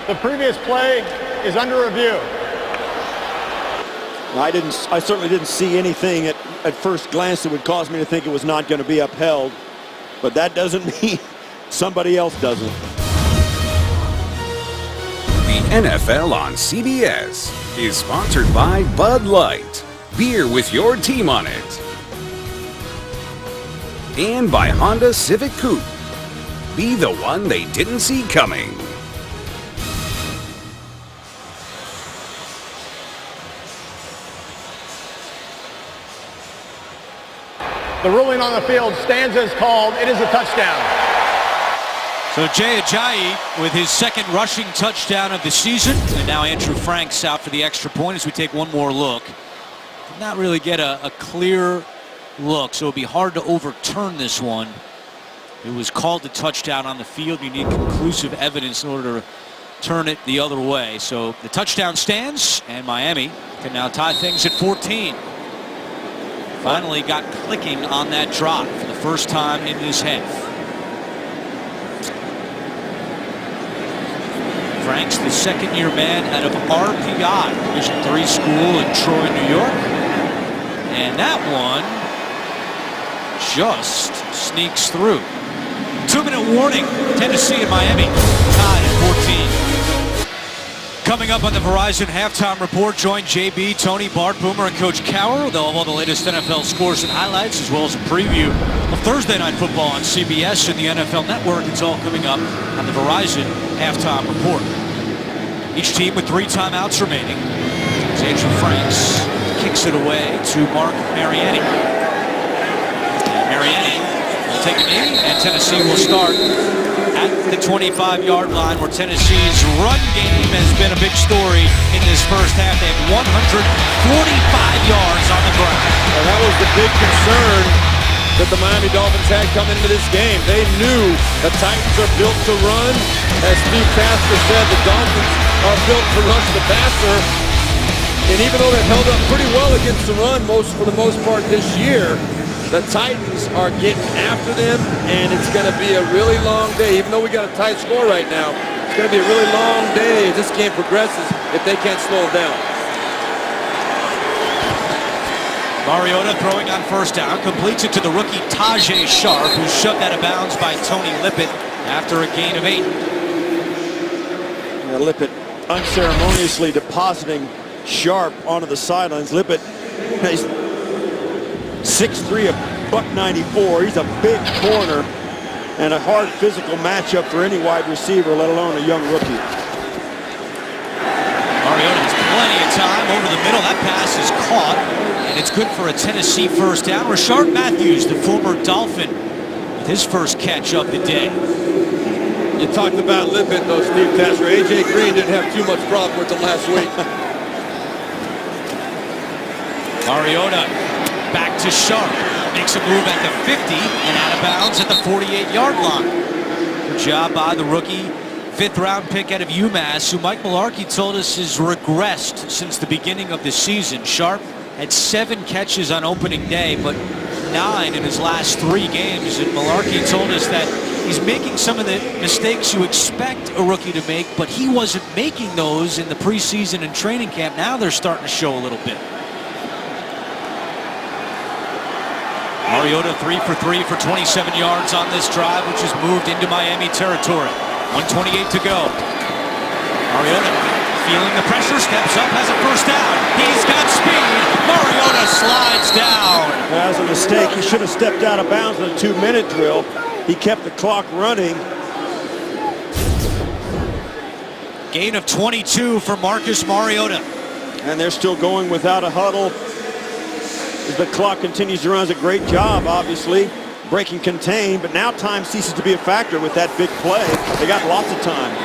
The previous play is under review. I certainly didn't see anything at first glance that would cause me to think it was not going to be upheld. But that doesn't mean somebody else doesn't. The NFL on CBS is sponsored by Bud Light, beer with your team on it. And by Honda Civic Coupe. Be the one they didn't see coming. The ruling on the field stands as called. It is a touchdown. So Jay Ajayi with his second rushing touchdown of the season. And now Andrew Franks out for the extra point as we take one more look. Did not really get a clear look, so it'd be hard to overturn this one. It was called a touchdown on the field. You need conclusive evidence in order to turn it the other way. So the touchdown stands, and Miami can now tie things at 14. Finally got clicking on that drop for the first time in this half. Franks, the second-year man out of RPI, Division III school in Troy, New York. And that one just sneaks through. 2-minute warning. Tennessee and Miami tied at 14. Coming up on the Verizon Halftime Report, join JB, Tony, Bart, Boomer, and Coach Cower. They'll have all the latest NFL scores and highlights, as well as a preview of Thursday Night Football on CBS and the NFL Network. It's all coming up on the Verizon Halftime Report. Each team with 3 timeouts remaining. As Andrew Franks kicks it away to Mark Mariani. And Mariani will take a knee, and Tennessee will start at the 25-yard line, where Tennessee's run game has been a big story in this first half. They have 145 yards on the ground. Well, that was the big concern that the Miami Dolphins had coming into this game. They knew the Titans are built to run. As Steve Tasker said, the Dolphins are built to rush the passer. And even though they've held up pretty well against the run for the most part this year, the Titans are getting after them, and it's going to be a really long day. Even though we got a tight score right now, it's going to be a really long day as this game progresses if they can't slow them down. Mariota throwing on first down, completes it to the rookie Tajay Sharp, who's shoved out of bounds by Tony Lippett after a gain of 8. Yeah, Lippett unceremoniously depositing Sharp onto the sidelines. Lippett, he's 6'3", $194. He's a big corner and a hard physical matchup for any wide receiver, let alone a young rookie. Mariota has plenty of time over the middle. That pass is caught, and it's good for a Tennessee first down. Rashard Matthews, the former Dolphin, with his first catch of the day. You talked about Lippett, though, Steve Tasker. A.J. Green didn't have too much problem with him last week. Mariota back to Sharp. Makes a move at the 50 and out of bounds at the 48-yard line. Good job by the rookie. 5th-round pick out of UMass, who Mike Mularkey told us has regressed since the beginning of the season. Sharp had 7 catches on opening day, but 9 in his last 3 games. And Mularkey told us that he's making some of the mistakes you expect a rookie to make, but he wasn't making those in the preseason and training camp. Now they're starting to show a little bit. Mariota 3 for 3 for 27 yards on this drive, which has moved into Miami territory. 1:28 to go. Mariota feeling the pressure, steps up, has a first down. He's got speed. Mariota slides down. That was a mistake. He should have stepped out of bounds in a 2-minute drill. He kept the clock running. Gain of 22 for Marcus Mariota. And they're still going without a huddle. As the clock continues to run, it's a great job, obviously, breaking contain, but now time ceases to be a factor with that big play. They got lots of time.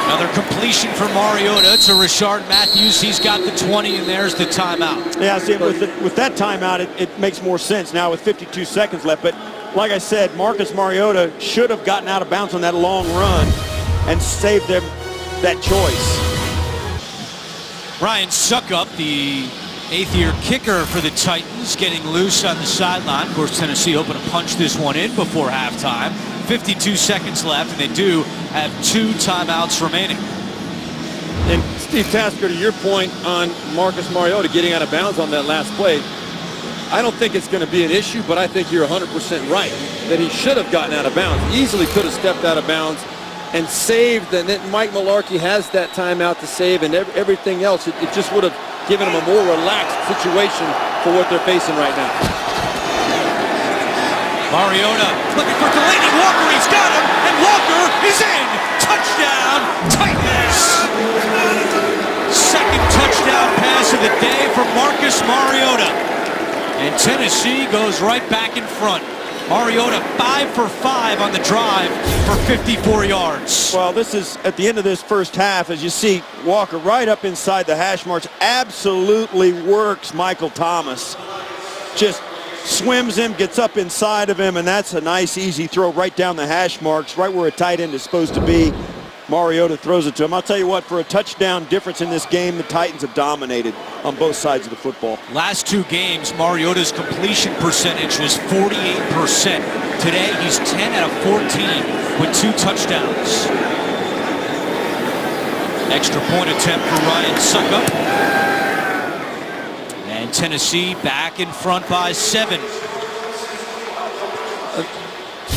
Another completion for Mariota to Rashard Matthews. He's got the 20, and there's the timeout. Yeah, see, with that timeout, it makes more sense now with 52 seconds left. But like I said, Marcus Mariota should have gotten out of bounds on that long run and saved them that choice. Ryan Suckup, the 8th-year kicker for the Titans, getting loose on the sideline. Of course, Tennessee hoping to punch this one in before halftime. 52 seconds left, and they do have 2 timeouts remaining. And Steve Tasker, to your point on Marcus Mariota getting out of bounds on that last play, I don't think it's going to be an issue, but I think you're 100% right that he should have gotten out of bounds. Easily could have stepped out of bounds and saved, and then Mike Mularkey has that timeout to save, and everything else. It just would have given them a more relaxed situation for what they're facing right now. Mariota looking for Delaney Walker. He's got him, and Walker is in. Touchdown, Titans. Second touchdown pass of the day for Marcus Mariota. And Tennessee goes right back in front. Mariota 5 for 5 on the drive for 54 yards. Well, this is at the end of this first half, as you see Walker right up inside the hash marks, absolutely works Michael Thomas. Just swims him, gets up inside of him, and that's a nice, easy throw right down the hash marks, right where a tight end is supposed to be. Mariota throws it to him. I'll tell you what, for a touchdown difference in this game, the Titans have dominated on both sides of the football. Last 2 games, Mariota's completion percentage was 48%. Today, he's 10 out of 14 with 2 touchdowns. Extra point attempt for Ryan Suckup. And Tennessee back in front by 7.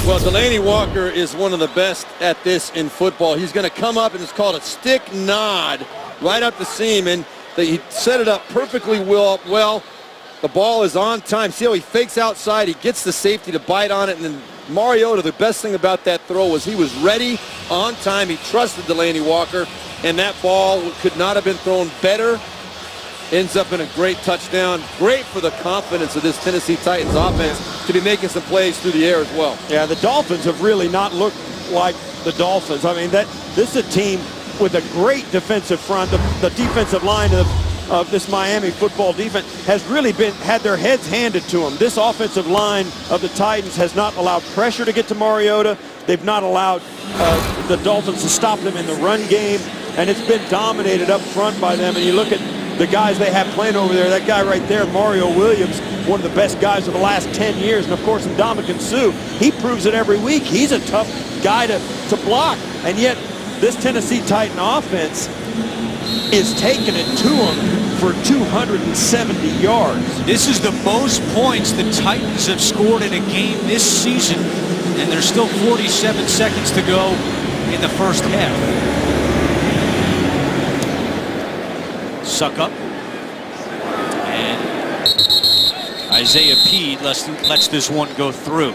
Well, Delaney Walker is one of the best at this in football. He's going to come up, and it's called a stick nod right up the seam, and he set it up perfectly well. The ball is on time. See how he fakes outside. He gets the safety to bite on it, and then Mariota, the best thing about that throw was he was ready on time. He trusted Delaney Walker, and that ball could not have been thrown better. Ends up in a great touchdown. Great for the confidence of this Tennessee Titans offense to be making some plays through the air as well. Yeah, the Dolphins have really not looked like the Dolphins. I mean, this is a team with a great defensive front. The defensive line of this Miami football defense has really had their heads handed to them. This offensive line of the Titans has not allowed pressure to get to Mariota. They've not allowed the Dolphins to stop them in the run game, and it's been dominated up front by them. And you look at the guys they have playing over there, that guy right there, Mario Williams, one of the best guys of the last 10 years. And, of course, Ndamukong Suh, he proves it every week. He's a tough guy to block. And yet this Tennessee Titan offense is taking it to him for 270 yards. This is the most points the Titans have scored in a game this season, and there's still 47 seconds to go in the first half. Suckup, and Isaiah Peed lets this one go through.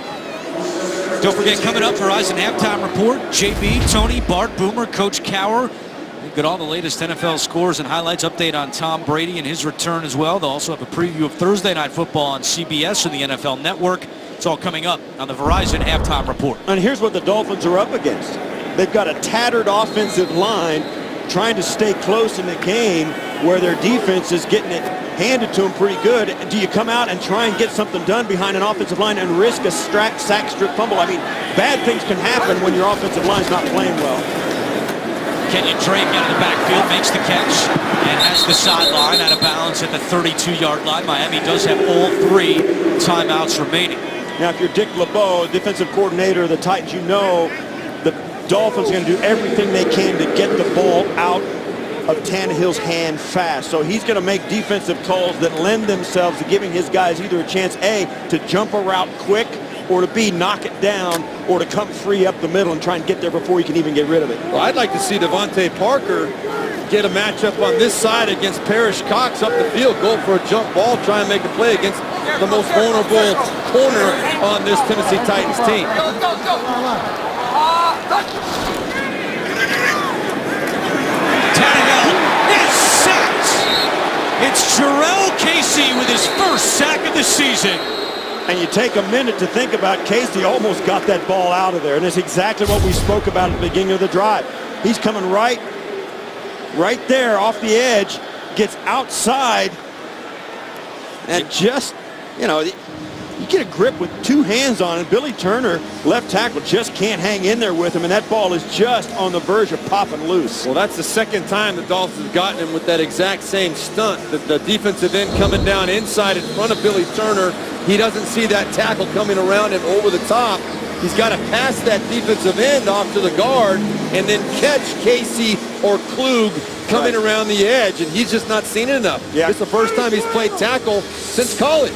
Don't forget, coming up, Verizon Halftime Report, JB, Tony, Bart, Boomer, Coach Cower. We've got all the latest NFL scores and highlights, update on Tom Brady and his return as well. They'll also have a preview of Thursday Night Football on CBS and the NFL Network. It's all coming up on the Verizon Halftime Report. And here's what the Dolphins are up against. They've got a tattered offensive line trying to stay close in the game where their defense is getting it handed to them pretty good. Do you come out and try and get something done behind an offensive line and risk a sack, strip, fumble? I mean, bad things can happen when your offensive line's not playing well. Kenyon Drake out of the backfield makes the catch and has the sideline out of bounds at the 32-yard line. Miami does have all 3 timeouts remaining. Now, if you're Dick LeBeau, defensive coordinator of the Titans, you know the Dolphins are going to do everything they can to get the ball out of Tannehill's hand fast. So he's going to make defensive calls that lend themselves to giving his guys either a chance, A, to jump a route quick, or to B, knock it down, or to come free up the middle and try and get there before you can even get rid of it. Well, I'd like to see Devontae Parker get a matchup on this side against Parrish Cox up the field, go for a jump ball, try and make a play against the most vulnerable corner on this Tennessee Titans team. It's Jarrell Casey with his first sack of the season. And you take a minute to think about Casey almost got that ball out of there. And it's exactly what we spoke about at the beginning of the drive. He's coming right there off the edge, gets outside, and just, you know, you get a grip with 2 hands on it. Billy Turner, left tackle, just can't hang in there with him, and that ball is just on the verge of popping loose. Well, that's the second time the Dolphins have gotten him with that exact same stunt. The defensive end coming down inside in front of Billy Turner. He doesn't see that tackle coming around him over the top. He's got to pass that defensive end off to the guard and then catch Casey or Klug coming around the edge, and he's just not seen it enough. Yeah. It's the first time he's played tackle since college.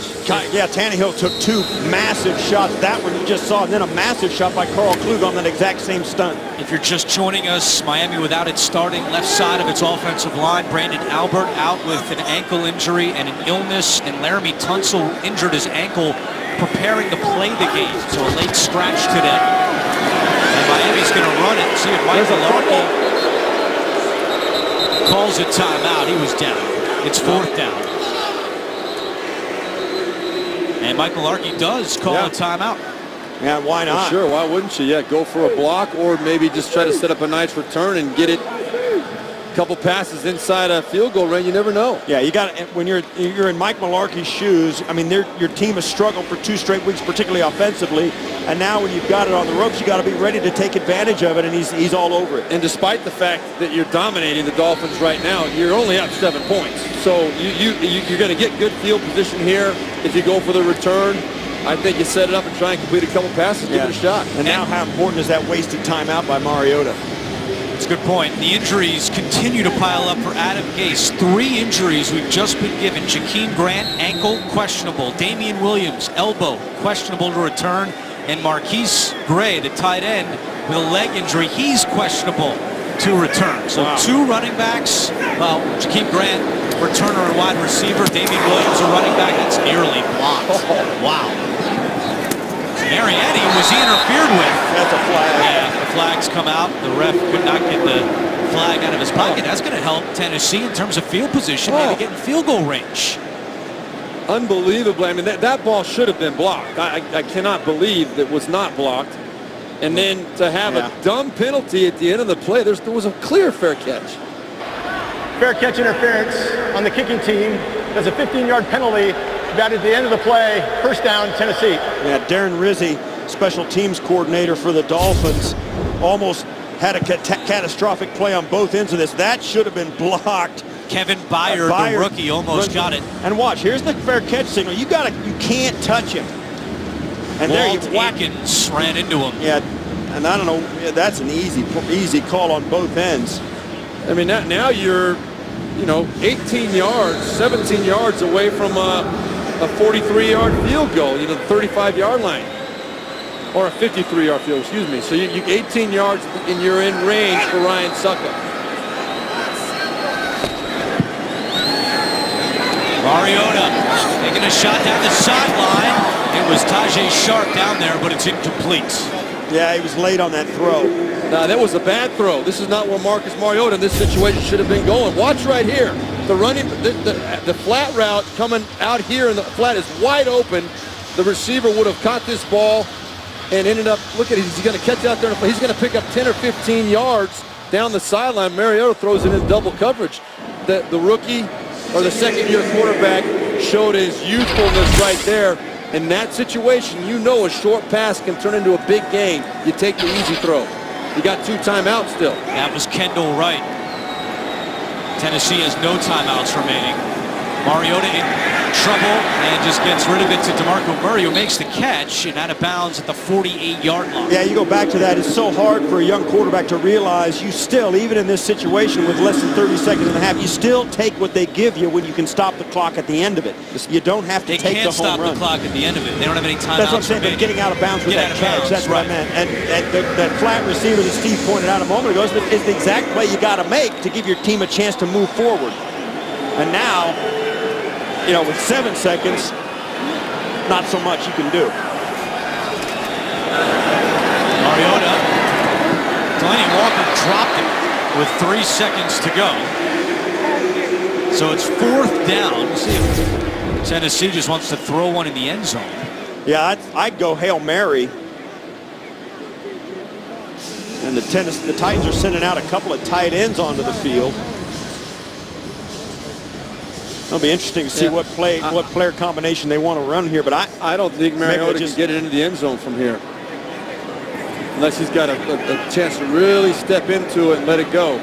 Yeah, Tannehill took 2 massive shots. That one you just saw, and then a massive shot by Carl Klug on that exact same stunt. If you're just joining us, Miami without its starting left side of its offensive line. Brandon Albert out with an ankle injury and an illness, and Laramie Tunsil injured his ankle preparing to play the game. So a late scratch today. And Miami's going to run it. See if Michael Larkin calls a timeout. He was down. It's 4th down. And Michael Larkin does call a timeout. Yeah, why not? For sure, why wouldn't you? Yeah, go for a block or maybe just try to set up a nice return and get it a couple passes inside a field goal range. You never know. Yeah, you got when you're in Mike Mularkey's shoes. I mean, your team has struggled for 2 straight weeks, particularly offensively, and now when you've got it on the ropes, you got to be ready to take advantage of it, and he's all over it. And despite the fact that you're dominating the Dolphins right now, you're only up 7 points. So you're going to get good field position here if you go for the return. I think you set it up and try and complete a couple passes, give it a shot. And now how important is that wasted timeout by Mariota? That's a good point. The injuries continue to pile up for Adam Gase. 3 injuries we've just been given. Jakeem Grant, ankle, questionable. Damian Williams, elbow, questionable to return. And Marquise Gray, the tight end, with a leg injury, he's questionable to return. So 2 running backs. Well, Jakeem Grant, returner and wide receiver. Damian Williams, a running back. That's nearly blocked. Wow. Mariani, was he interfered with? That's a flag. Yeah, the flags come out. The ref could not get the flag out of his pocket. That's going to help Tennessee in terms of field position, maybe getting field goal range. Unbelievably. I mean, that ball should have been blocked. I cannot believe that was not blocked. And then to have a dumb penalty at the end of the play, there was a clear fair catch. Fair catch interference on the kicking team. There's a 15-yard penalty. That at the end of the play, first down, Tennessee. Yeah, Darren Rizzi, special teams coordinator for the Dolphins, almost had a catastrophic play on both ends of this. That should have been blocked. Kevin Byard, the rookie, almost got it. And watch, here's the fair catch signal. You can't touch him. And there you Watkins ran into him. Yeah, and I don't know. That's an easy call on both ends. I mean, now you're, 18 yards, 17 yards away from a 43-yard field goal, the 35-yard line, or a 53-yard field, excuse me. So you 18 yards and you're in range for Ryan Succop. Mariota taking a shot down the sideline. It was Tajay Sharp down there, but it's incomplete. Yeah, he was late on that throw. Now, that was a bad throw. This is not where Marcus Mariota in this situation should have been going. Watch right here. The flat route coming out here, and the flat is wide open. The receiver would have caught this ball and ended up, look at it, he's going to catch out there. He's going to pick up 10 or 15 yards down the sideline. Mariota throws it in double coverage. The rookie or the second-year quarterback showed his youthfulness right there. In that situation, a short pass can turn into a big gain. You take the easy throw. You got 2 timeouts still. That was Kendall Wright. Tennessee has no timeouts remaining. Mariota in trouble and just gets rid of it to DeMarco Murray, who makes the catch and out of bounds at the 48-yard line. Yeah, you go back to that. It's so hard for a young quarterback to realize you still, even in this situation with less than 30 seconds and a half, you still take what they give you when you can stop the clock at the end of it. You don't have to take the home run. They can't stop the clock at the end of it. They don't have any timeouts. That's what I'm saying, but getting out of bounds with that catch, that's what I meant. And that flat receiver that Steve pointed out a moment ago is the exact play you got to make to give your team a chance to move forward. And now, with 7 seconds, not so much you can do. Mariota, Delaney Walker dropped it with 3 seconds to go. So it's 4th down. Let's see if Tennessee just wants to throw one in the end zone. Yeah, I'd go Hail Mary. And the Titans are sending out a couple of tight ends onto the field. It'll be interesting to see what player combination they want to run here, but I don't think Mariota can get it into the end zone from here. Unless he's got a chance to really step into it and let it go.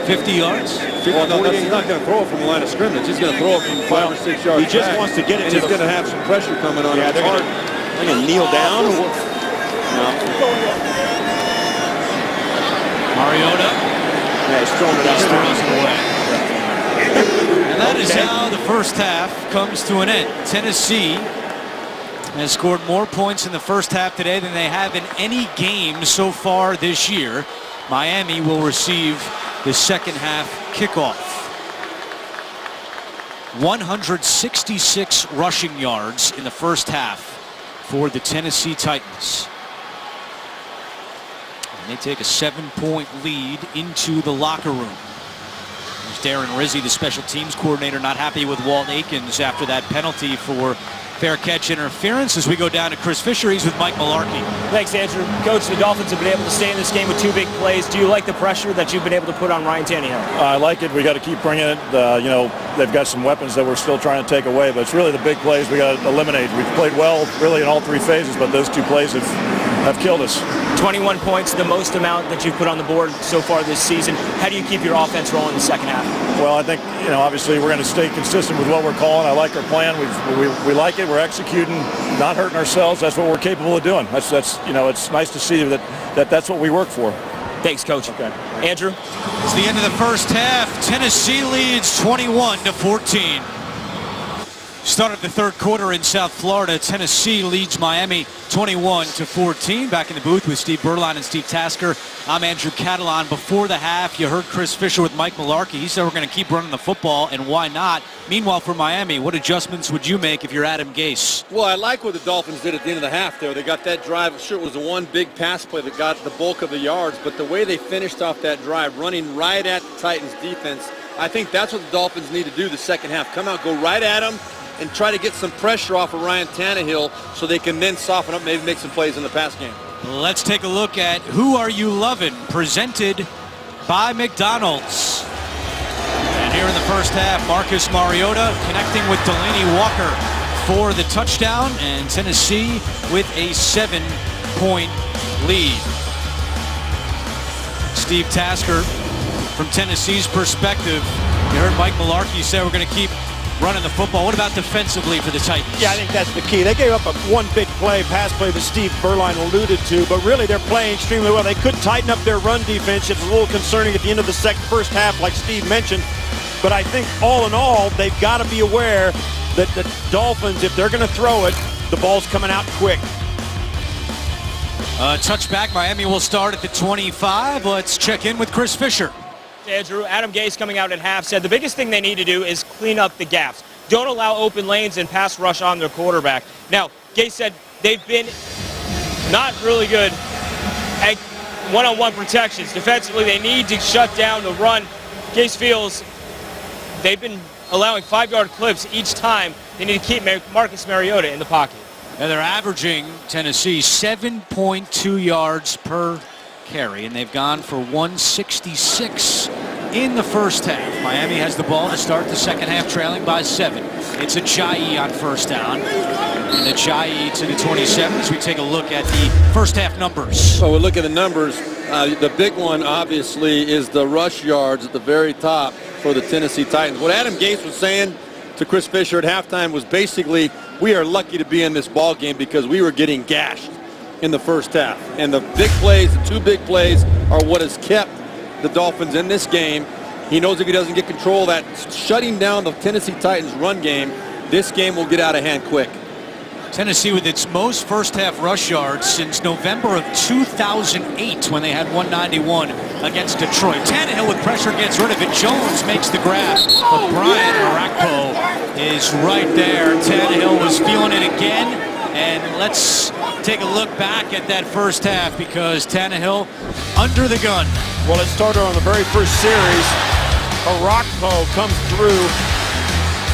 50 yards? Well, no, he's not going to throw it from the line of scrimmage. He's going to throw it from 5 or 6 yards. He just wants to get it. And he's going to have some pressure coming on him. Yeah, they're going to kneel down. No. Mariota. Yeah, he's throwing it out. Throws it away. And that is how the first half comes to an end. Tennessee has scored more points in the first half today than they have in any game so far this year. Miami will receive the second half kickoff. 166 rushing yards in the first half for the Tennessee Titans. And they take a 7-point lead into the locker room. There's Darren Rizzi, the special teams coordinator, not happy with Walt Aikens after that penalty for fair catch interference as we go down to Chris Fisher. He's with Mike Mularkey. Thanks, Andrew. Coach, the Dolphins have been able to stay in this game with 2 big plays. Do you like the pressure that you've been able to put on Ryan Tannehill? I like it. We got to keep bringing it. They've got some weapons that we're still trying to take away, but it's really the big plays we got to eliminate. We've played well really in all 3 phases, but those 2 plays have killed us. 21 points, the most amount that you've put on the board so far this season. How do you keep your offense rolling in the second half? Well, I think, obviously we're going to stay consistent with what we're calling. I like our plan. We like it. We're executing, not hurting ourselves. That's what we're capable of doing. That's it's nice to see that's what we work for. Thanks, Coach. Okay. Andrew? It's the end of the first half. Tennessee leads 21-14. Start of the third quarter in South Florida. Tennessee leads Miami 21-14. Back in the booth with Steve Berline and Steve Tasker. I'm Andrew Catalon. Before the half, you heard Chris Fisher with Mike Mularkey. He said we're going to keep running the football, and why not? Meanwhile, for Miami, what adjustments would you make if you're Adam Gase? Well, I like what the Dolphins did at the end of the half there. They got that drive. Sure, it was the one big pass play that got the bulk of the yards, but the way they finished off that drive, running right at the Titans defense, I think that's what the Dolphins need to do the second half. Come out, go right at them, and try to get some pressure off of Ryan Tannehill so they can then soften up, maybe make some plays in the pass game. Let's take a look at Who Are You Lovin', presented by McDonald's. And here in the first half, Marcus Mariota connecting with Delaney Walker for the touchdown, and Tennessee with a 7-point lead. Steve Tasker, from Tennessee's perspective, you heard Mike Mularkey say we're going to keep running the football. What about defensively for the Titans? Yeah, I think that's the key. They gave up one big pass play that Steve Berline alluded to, but really they're playing extremely well. They could tighten up their run defense. It's a little concerning at the end of the first half, like Steve mentioned. But I think all in all, they've got to be aware that the Dolphins, if they're going to throw it, the ball's coming out quick. Touchback, Miami will start at the 25. Let's check in with Chris Fisher. Andrew, Adam Gase coming out at half said the biggest thing they need to do is clean up the gaps. Don't allow open lanes and pass rush on their quarterback. Now, Gase said they've been not really good at one-on-one protections. Defensively, they need to shut down the run. Gase feels they've been allowing 5-yard clips each time. They need to keep Marcus Mariota in the pocket. And they're averaging, Tennessee, 7.2 yards per carry, and they've gone for 166 in the first half. Miami has the ball to start the second half, trailing by 7. It's Ajayi on first down, and Ajayi to the 27 as we take a look at the first half numbers. So we look at the numbers. The big one, obviously, is the rush yards at the very top for the Tennessee Titans. What Adam Gase was saying to Chris Fisher at halftime was basically, we are lucky to be in this ball game because we were getting gashed in the first half. And the big plays, the 2 big plays, are what has kept the Dolphins in this game. He knows if he doesn't get control of that, shutting down the Tennessee Titans run game, this game will get out of hand quick. Tennessee with its most first half rush yards since November of 2008 when they had 191 against Detroit. Tannehill with pressure gets rid of it. Jones makes the grab, but Brian Arakpo is right there. Tannehill was feeling it again. And let's take a look back at that first half because Tannehill under the gun. Well, it started on the very first series. Arakpo comes through,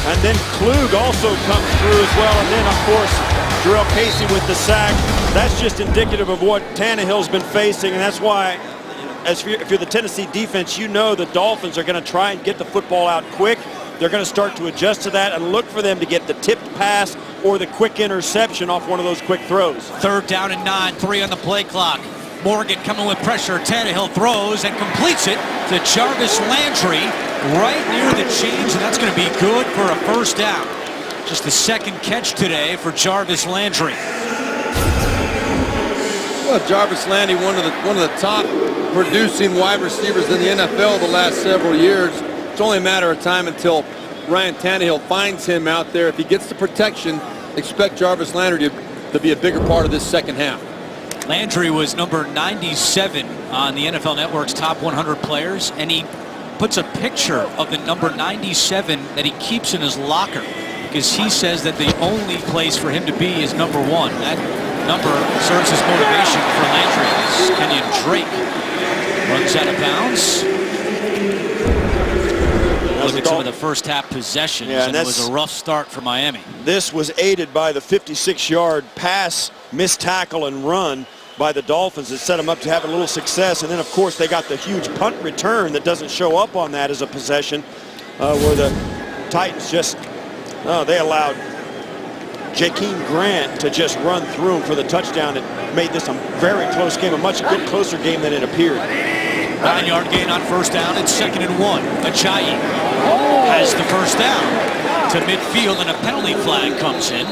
and then Klug also comes through as well. And then, of course, Jarrell Casey with the sack. That's just indicative of what Tannehill's been facing, and that's why, if you're the Tennessee defense, you know the Dolphins are going to try and get the football out quick. They're going to start to adjust to that and look for them to get the tipped pass or the quick interception off one of those quick throws. Third down and 9, 3 on the play clock. Morgan coming with pressure. Tannehill throws and completes it to Jarvis Landry right near the chains, and that's going to be good for a first down. Just the second catch today for Jarvis Landry. Well, Jarvis Landry, one of the top producing wide receivers in the NFL the last several years. It's only a matter of time until Ryan Tannehill finds him out there. If he gets the protection, expect Jarvis Landry to be a bigger part of this second half. Landry was number 97 on the NFL Network's top 100 players, and he puts a picture of the number 97 that he keeps in his locker because he says that the only place for him to be is number 1. That number serves as motivation for Landry as Kenyon Drake runs out of bounds. look at some of the first half possessions, and it was a rough start for Miami. This was aided by the 56-yard pass, missed tackle, and run by the Dolphins that set them up to have a little success. And then, of course, they got the huge punt return that doesn't show up on that as a possession, where the Titans just, they allowed Jakeem Grant to just run through him for the touchdown. It made this a very close game, a much closer game than it appeared. 9-yard gain on first down. It's 2nd and 1. Ajayi has the first down to midfield, and a penalty flag comes in.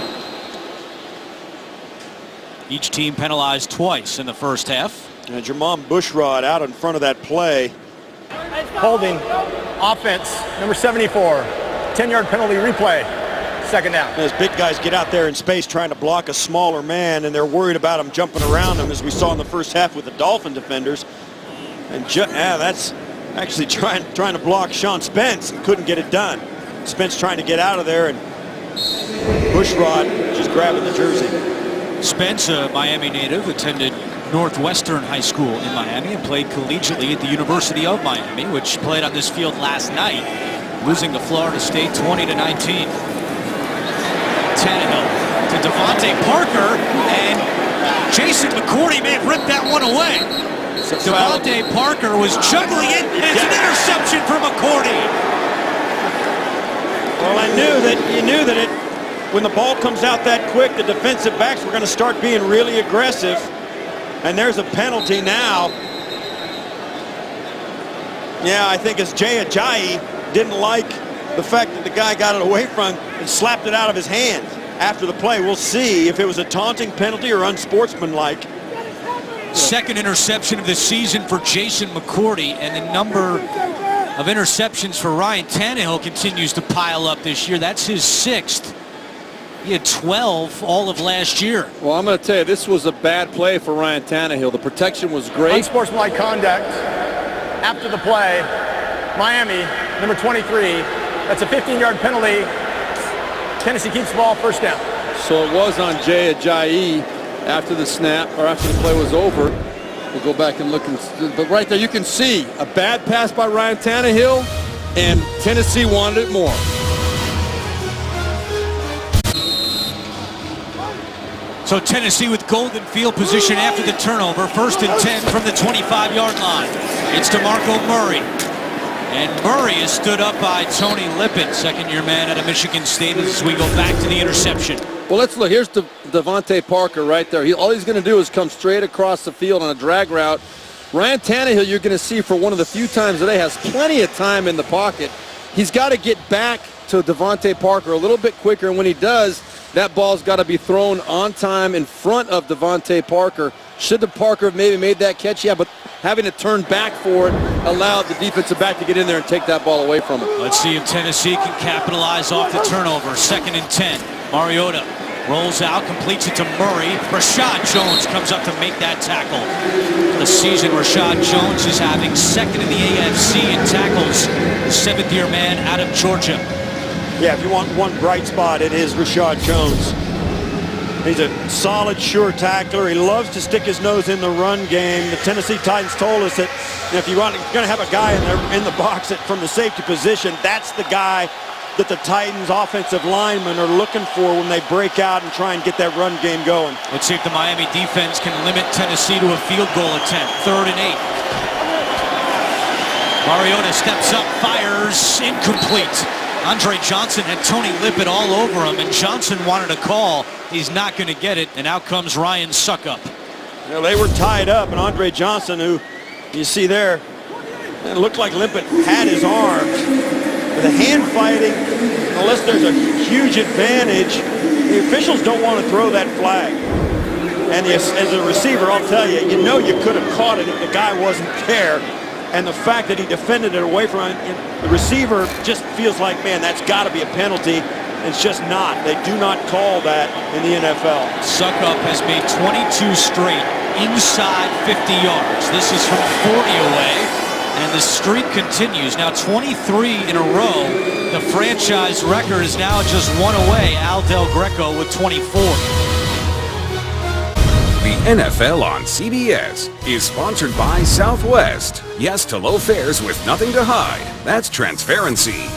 Each team penalized twice in the first half. Jermon Bushrod out in front of that play. Holding, offense, number 74. 10-yard penalty replay. 2nd down. As big guys get out there in space trying to block a smaller man, and they're worried about him jumping around him, as we saw in the first half with the Dolphin defenders. And that's actually trying to block Sean Spence and couldn't get it done. Spence trying to get out of there, and Bushrod just grabbing the jersey. Spence, a Miami native, attended Northwestern High School in Miami and played collegiately at the University of Miami, which played on this field last night, losing to Florida State 20-19. Tannehill to Devontae Parker, and Jason McCourty may have ripped that one away. Devontae Parker was juggling it, and it's an interception for McCourty. Well, you knew that when the ball comes out that quick, the defensive backs were going to start being really aggressive. And there's a penalty now. Yeah, I think it's Jay Ajayi didn't like the fact that the guy got it away from him and slapped it out of his hand after the play. We'll see if it was a taunting penalty or unsportsmanlike. Second interception of the season for Jason McCourty, and the number of interceptions for Ryan Tannehill continues to pile up this year. That's his 6th. He had 12 all of last year. Well, I'm going to tell you, this was a bad play for Ryan Tannehill. The protection was great. Unsportsmanlike conduct after the play. Miami, number 23. That's a 15-yard penalty. Tennessee keeps the ball, first down. So it was on Jay Ajayi after the snap, or after the play was over. We'll go back and look. But right there, you can see a bad pass by Ryan Tannehill, and Tennessee wanted it more. So Tennessee with golden field position after the turnover. 1st and 10 from the 25-yard line. It's DeMarco Murray. And Murray is stood up by Tony Lippett, second-year man out of Michigan State, as we go back to the interception. Well, let's look. Here's Devontae Parker right there. All he's going to do is come straight across the field on a drag route. Ryan Tannehill, you're going to see for one of the few times today, has plenty of time in the pocket. He's got to get back to Devontae Parker a little bit quicker, and when he does, that ball's got to be thrown on time in front of Devontae Parker. Should the Parker have maybe made that catch? Yeah, but having to turn back for it allowed the defensive back to get in there and take that ball away from him. Let's see if Tennessee can capitalize off the turnover. 2nd and 10. Mariota rolls out, completes it to Murray. Rashad Jones comes up to make that tackle. The season, Rashad Jones is having 2nd in the AFC in tackles. The 7th-year man out of Georgia. Yeah, if you want one bright spot, it is Rashad Jones. He's a solid, sure tackler. He loves to stick his nose in the run game. The Tennessee Titans told us that if you're going to have a guy in the box from the safety position, that's the guy that the Titans offensive linemen are looking for when they break out and try and get that run game going. Let's see if the Miami defense can limit Tennessee to a field goal attempt. 3rd and 8. Mariota steps up, fires, incomplete. Andre Johnson had Tony Lippett all over him, and Johnson wanted a call. He's not going to get it, and out comes Ryan Suckup. Well, they were tied up, and Andre Johnson, who you see there, it looked like Lippett had his arms. With the hand fighting, unless there's a huge advantage, the officials don't want to throw that flag. And as a receiver, I'll tell you, you know you could have caught it if the guy wasn't there. And the fact that he defended it away from the receiver just feels like, man, that's got to be a penalty. It's just not. They do not call that in the NFL. Suckup has made 22 straight inside 50 yards. This is from 40 away, and the streak continues. Now 23 in a row. The franchise record is now just one away. Al Del Greco with 24. The NFL on CBS is sponsored by Southwest. Yes to low fares with nothing to hide. That's transparency.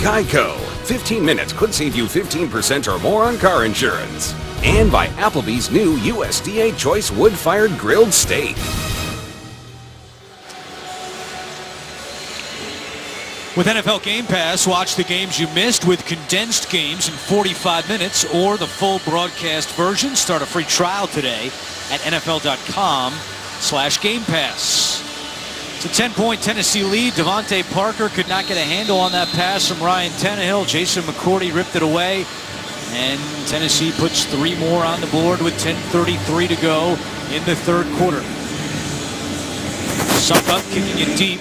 Geico. 15 minutes could save you 15% or more on car insurance. And by Applebee's new USDA Choice Wood-Fired Grilled Steak. With NFL Game Pass, watch the games you missed with condensed games in 45 minutes or the full broadcast version. Start a free trial today at NFL.com/Game Pass. It's a 10-point Tennessee lead. Devontae Parker could not get a handle on that pass from Ryan Tannehill. Jason McCourty ripped it away. And Tennessee puts 3 more on the board with 10:33 to go in the third quarter. Suck up, kicking it deep.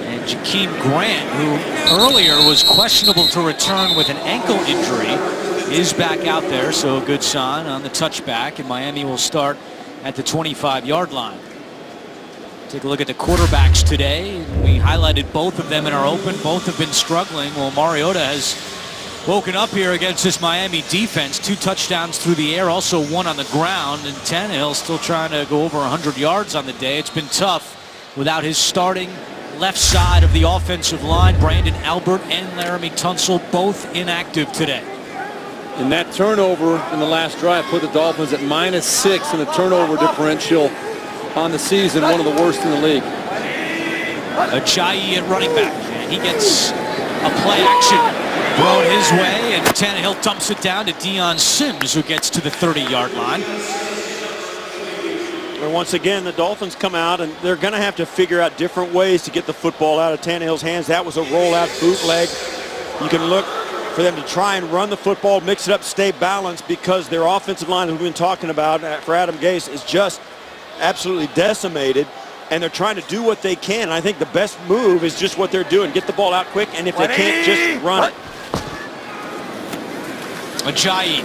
And Jakeem Grant, who earlier was questionable to return with an ankle injury, is back out there. So a good sign on the touchback. And Miami will start at the 25-yard line. Take a look at the quarterbacks today. We highlighted both of them in our open. Both have been struggling. Well, Mariota has woken up here against this Miami defense. 2 touchdowns through the air, also 1 on the ground. And Tannehill still trying to go over 100 yards on the day. It's been tough without his starting left side of the offensive line. Brandon Albert and Laramie Tunsil both inactive today. And that turnover in the last drive put the Dolphins at -6 in the turnover differential on the season, one of the worst in the league. Ajayi at running back, and he gets a play action thrown his way, and Tannehill dumps it down to Deion Sims, who gets to the 30-yard line. And once again, the Dolphins come out, and they're going to have to figure out different ways to get the football out of Tannehill's hands. That was a rollout bootleg. You can look for them to try and run the football, mix it up, stay balanced, because their offensive line, as we've been talking about for Adam Gase, is just absolutely decimated, and they're trying to do what they can. And I think the best move is just what they're doing. Get the ball out quick, and if they can't, just run it. Ajayi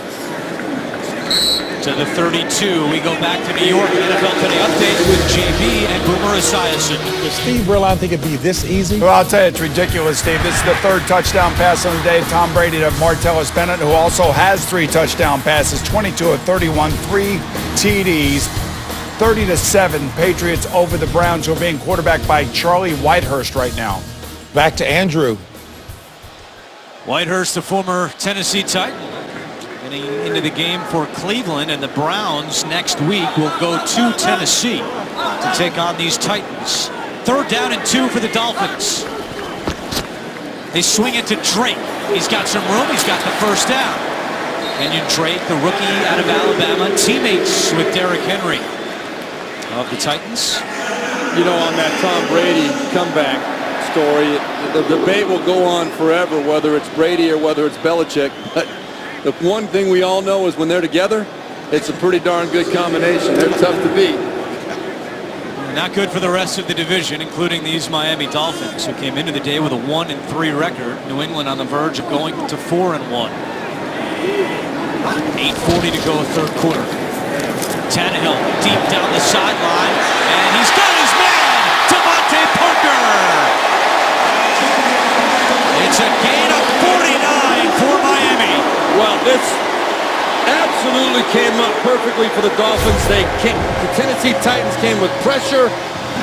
to the 32. We go back to New York. NFL Today update with JB and Boomer Esiason. Does Steve really think it'd be this easy? Well, I'll tell you, it's ridiculous, Steve. This is the 3rd touchdown pass on the day. Tom Brady to Martellus Bennett, who also has 3 touchdown passes, 22 of 31, 3 TDs. 30-7, Patriots over the Browns, who are being quarterbacked by Charlie Whitehurst right now. Back to Andrew. Whitehurst, the former Tennessee Titan, getting into the game for Cleveland, and the Browns next week will go to Tennessee to take on these Titans. 3rd down and 2 for the Dolphins. They swing it to Drake. He's got some room. He's got the 1st down. Kenyon Drake, the rookie out of Alabama, teammates with Derrick Henry of the Titans. You know, on that Tom Brady comeback story, the debate will go on forever, whether it's Brady or whether it's Belichick. But the one thing we all know is when they're together, it's a pretty darn good combination. They're tough to beat. Not good for the rest of the division, including these Miami Dolphins, who came into the day with a 1-3 record. New England on the verge of going to 4-1. 8:40 to go, 3rd quarter. Tannehill deep down the sideline, and he's got his man, Devontae Parker. It's a gain of 49 for Miami. Well, this absolutely came up perfectly for the Dolphins. The Tennessee Titans came with pressure.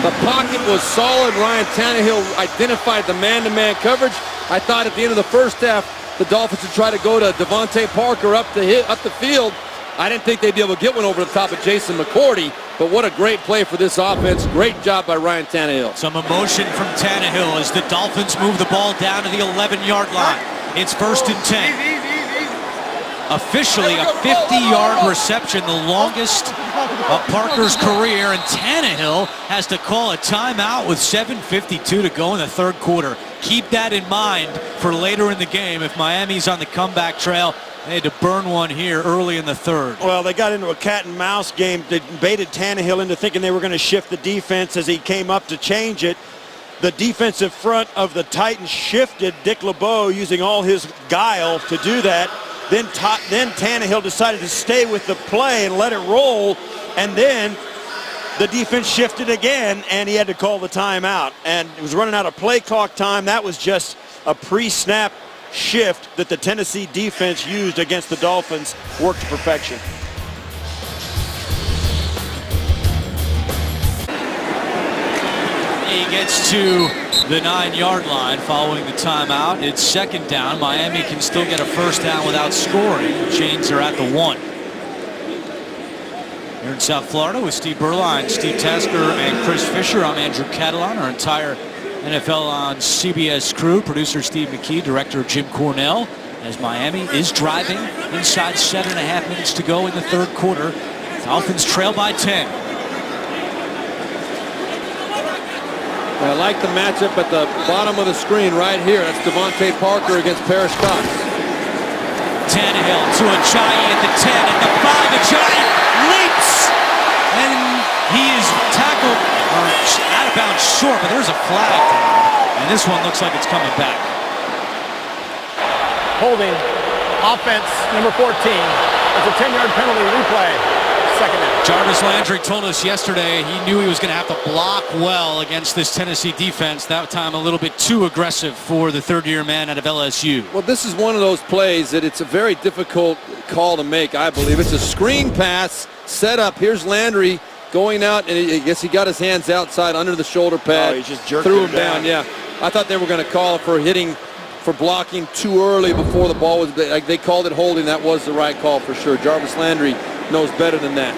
The pocket was solid. Ryan Tannehill identified the man-to-man coverage. I thought at the end of the first half, the Dolphins would try to go to Devontae Parker up the field. I didn't think they'd be able to get one over the top of Jason McCourty, but what a great play for this offense. Great job by Ryan Tannehill. Some emotion from Tannehill as the Dolphins move the ball down to the 11-yard line. It's 1st and 10. Officially a 50-yard reception, the longest of Parker's career, and Tannehill has to call a timeout with 7:52 to go in the 3rd quarter. Keep that in mind for later in the game. If Miami's on the comeback trail, they had to burn one here early in the 3rd. Well, they got into a cat-and-mouse game. They baited Tannehill into thinking they were going to shift the defense as he came up to change it. The defensive front of the Titans shifted. Dick LeBeau using all his guile to do that. Then Tannehill decided to stay with the play and let it roll, and then the defense shifted again, and he had to call the timeout. And it was running out of play clock time. That was just a pre-snap shift that the Tennessee defense used against the Dolphins. Worked to perfection. He gets to the 9-yard line following the timeout. It's second down. Miami can still get a first down without scoring. The Chains are at the 1. Here in South Florida with Steve Berline, Steve Tasker, and Chris Fisher. I'm Andrew Catalan. Our entire NFL on CBS crew. Producer Steve McKee, director Jim Cornell. As Miami is driving inside 7.5 minutes to go in the third quarter. Dolphins trail by 10. I like the matchup at the bottom of the screen right here. That's Devontae Parker against Parrish Cox. Tannehill to Ajayi at the 10, at the 5. Ajayi leaps, and he is tackled out of bounds short, but there's a flag there, and this one looks like it's coming back. Holding, offense, number 14. It's a 10-yard penalty, replay. Second down. Jarvis Landry told us yesterday he knew he was going to have to block well against this Tennessee defense. That time a little bit too aggressive for the third-year man out of LSU. Well, this is one of those plays that it's a very difficult call to make, I believe. It's a screen pass set up. Here's Landry going out, and I guess he got his hands outside under the shoulder pad. Oh, he just jerked threw him him down. Yeah, I thought they were going to call for blocking too early before the ball was. They called it holding. That was the right call for sure. Jarvis Landry knows better than that.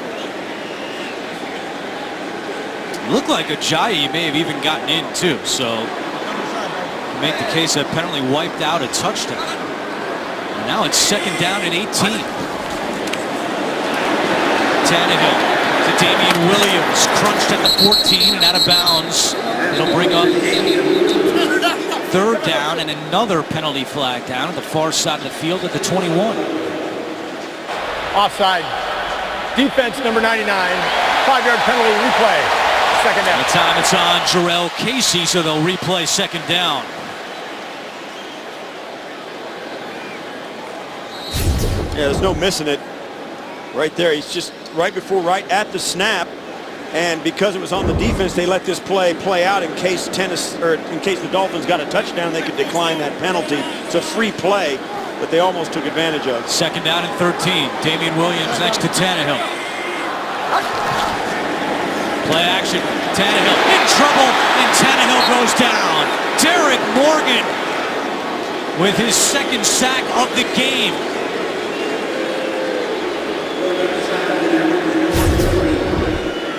Looked like Ajayi may have even gotten in too, so make the case that penalty wiped out a touchdown. And now it's second down and 18. Tannehill to Damian Williams, crunched at the 14 and out of bounds. It'll bring up third down and another penalty flag down at the far side of the field at the 21. Offside. Defense, number 99. 5-yard penalty, replay. Second down. The time it's on Jarrell Casey, so they'll replay second down. Yeah, there's no missing it. Right there, he's just right at the snap, and because it was on the defense, they let this play out in case the Dolphins got a touchdown, they could decline that penalty. It's a free play that they almost took advantage of. Second down and 13. Damian Williams next to Tannehill. Play action. Tannehill in trouble, and Tannehill goes down. Derek Morgan with his second sack of the game.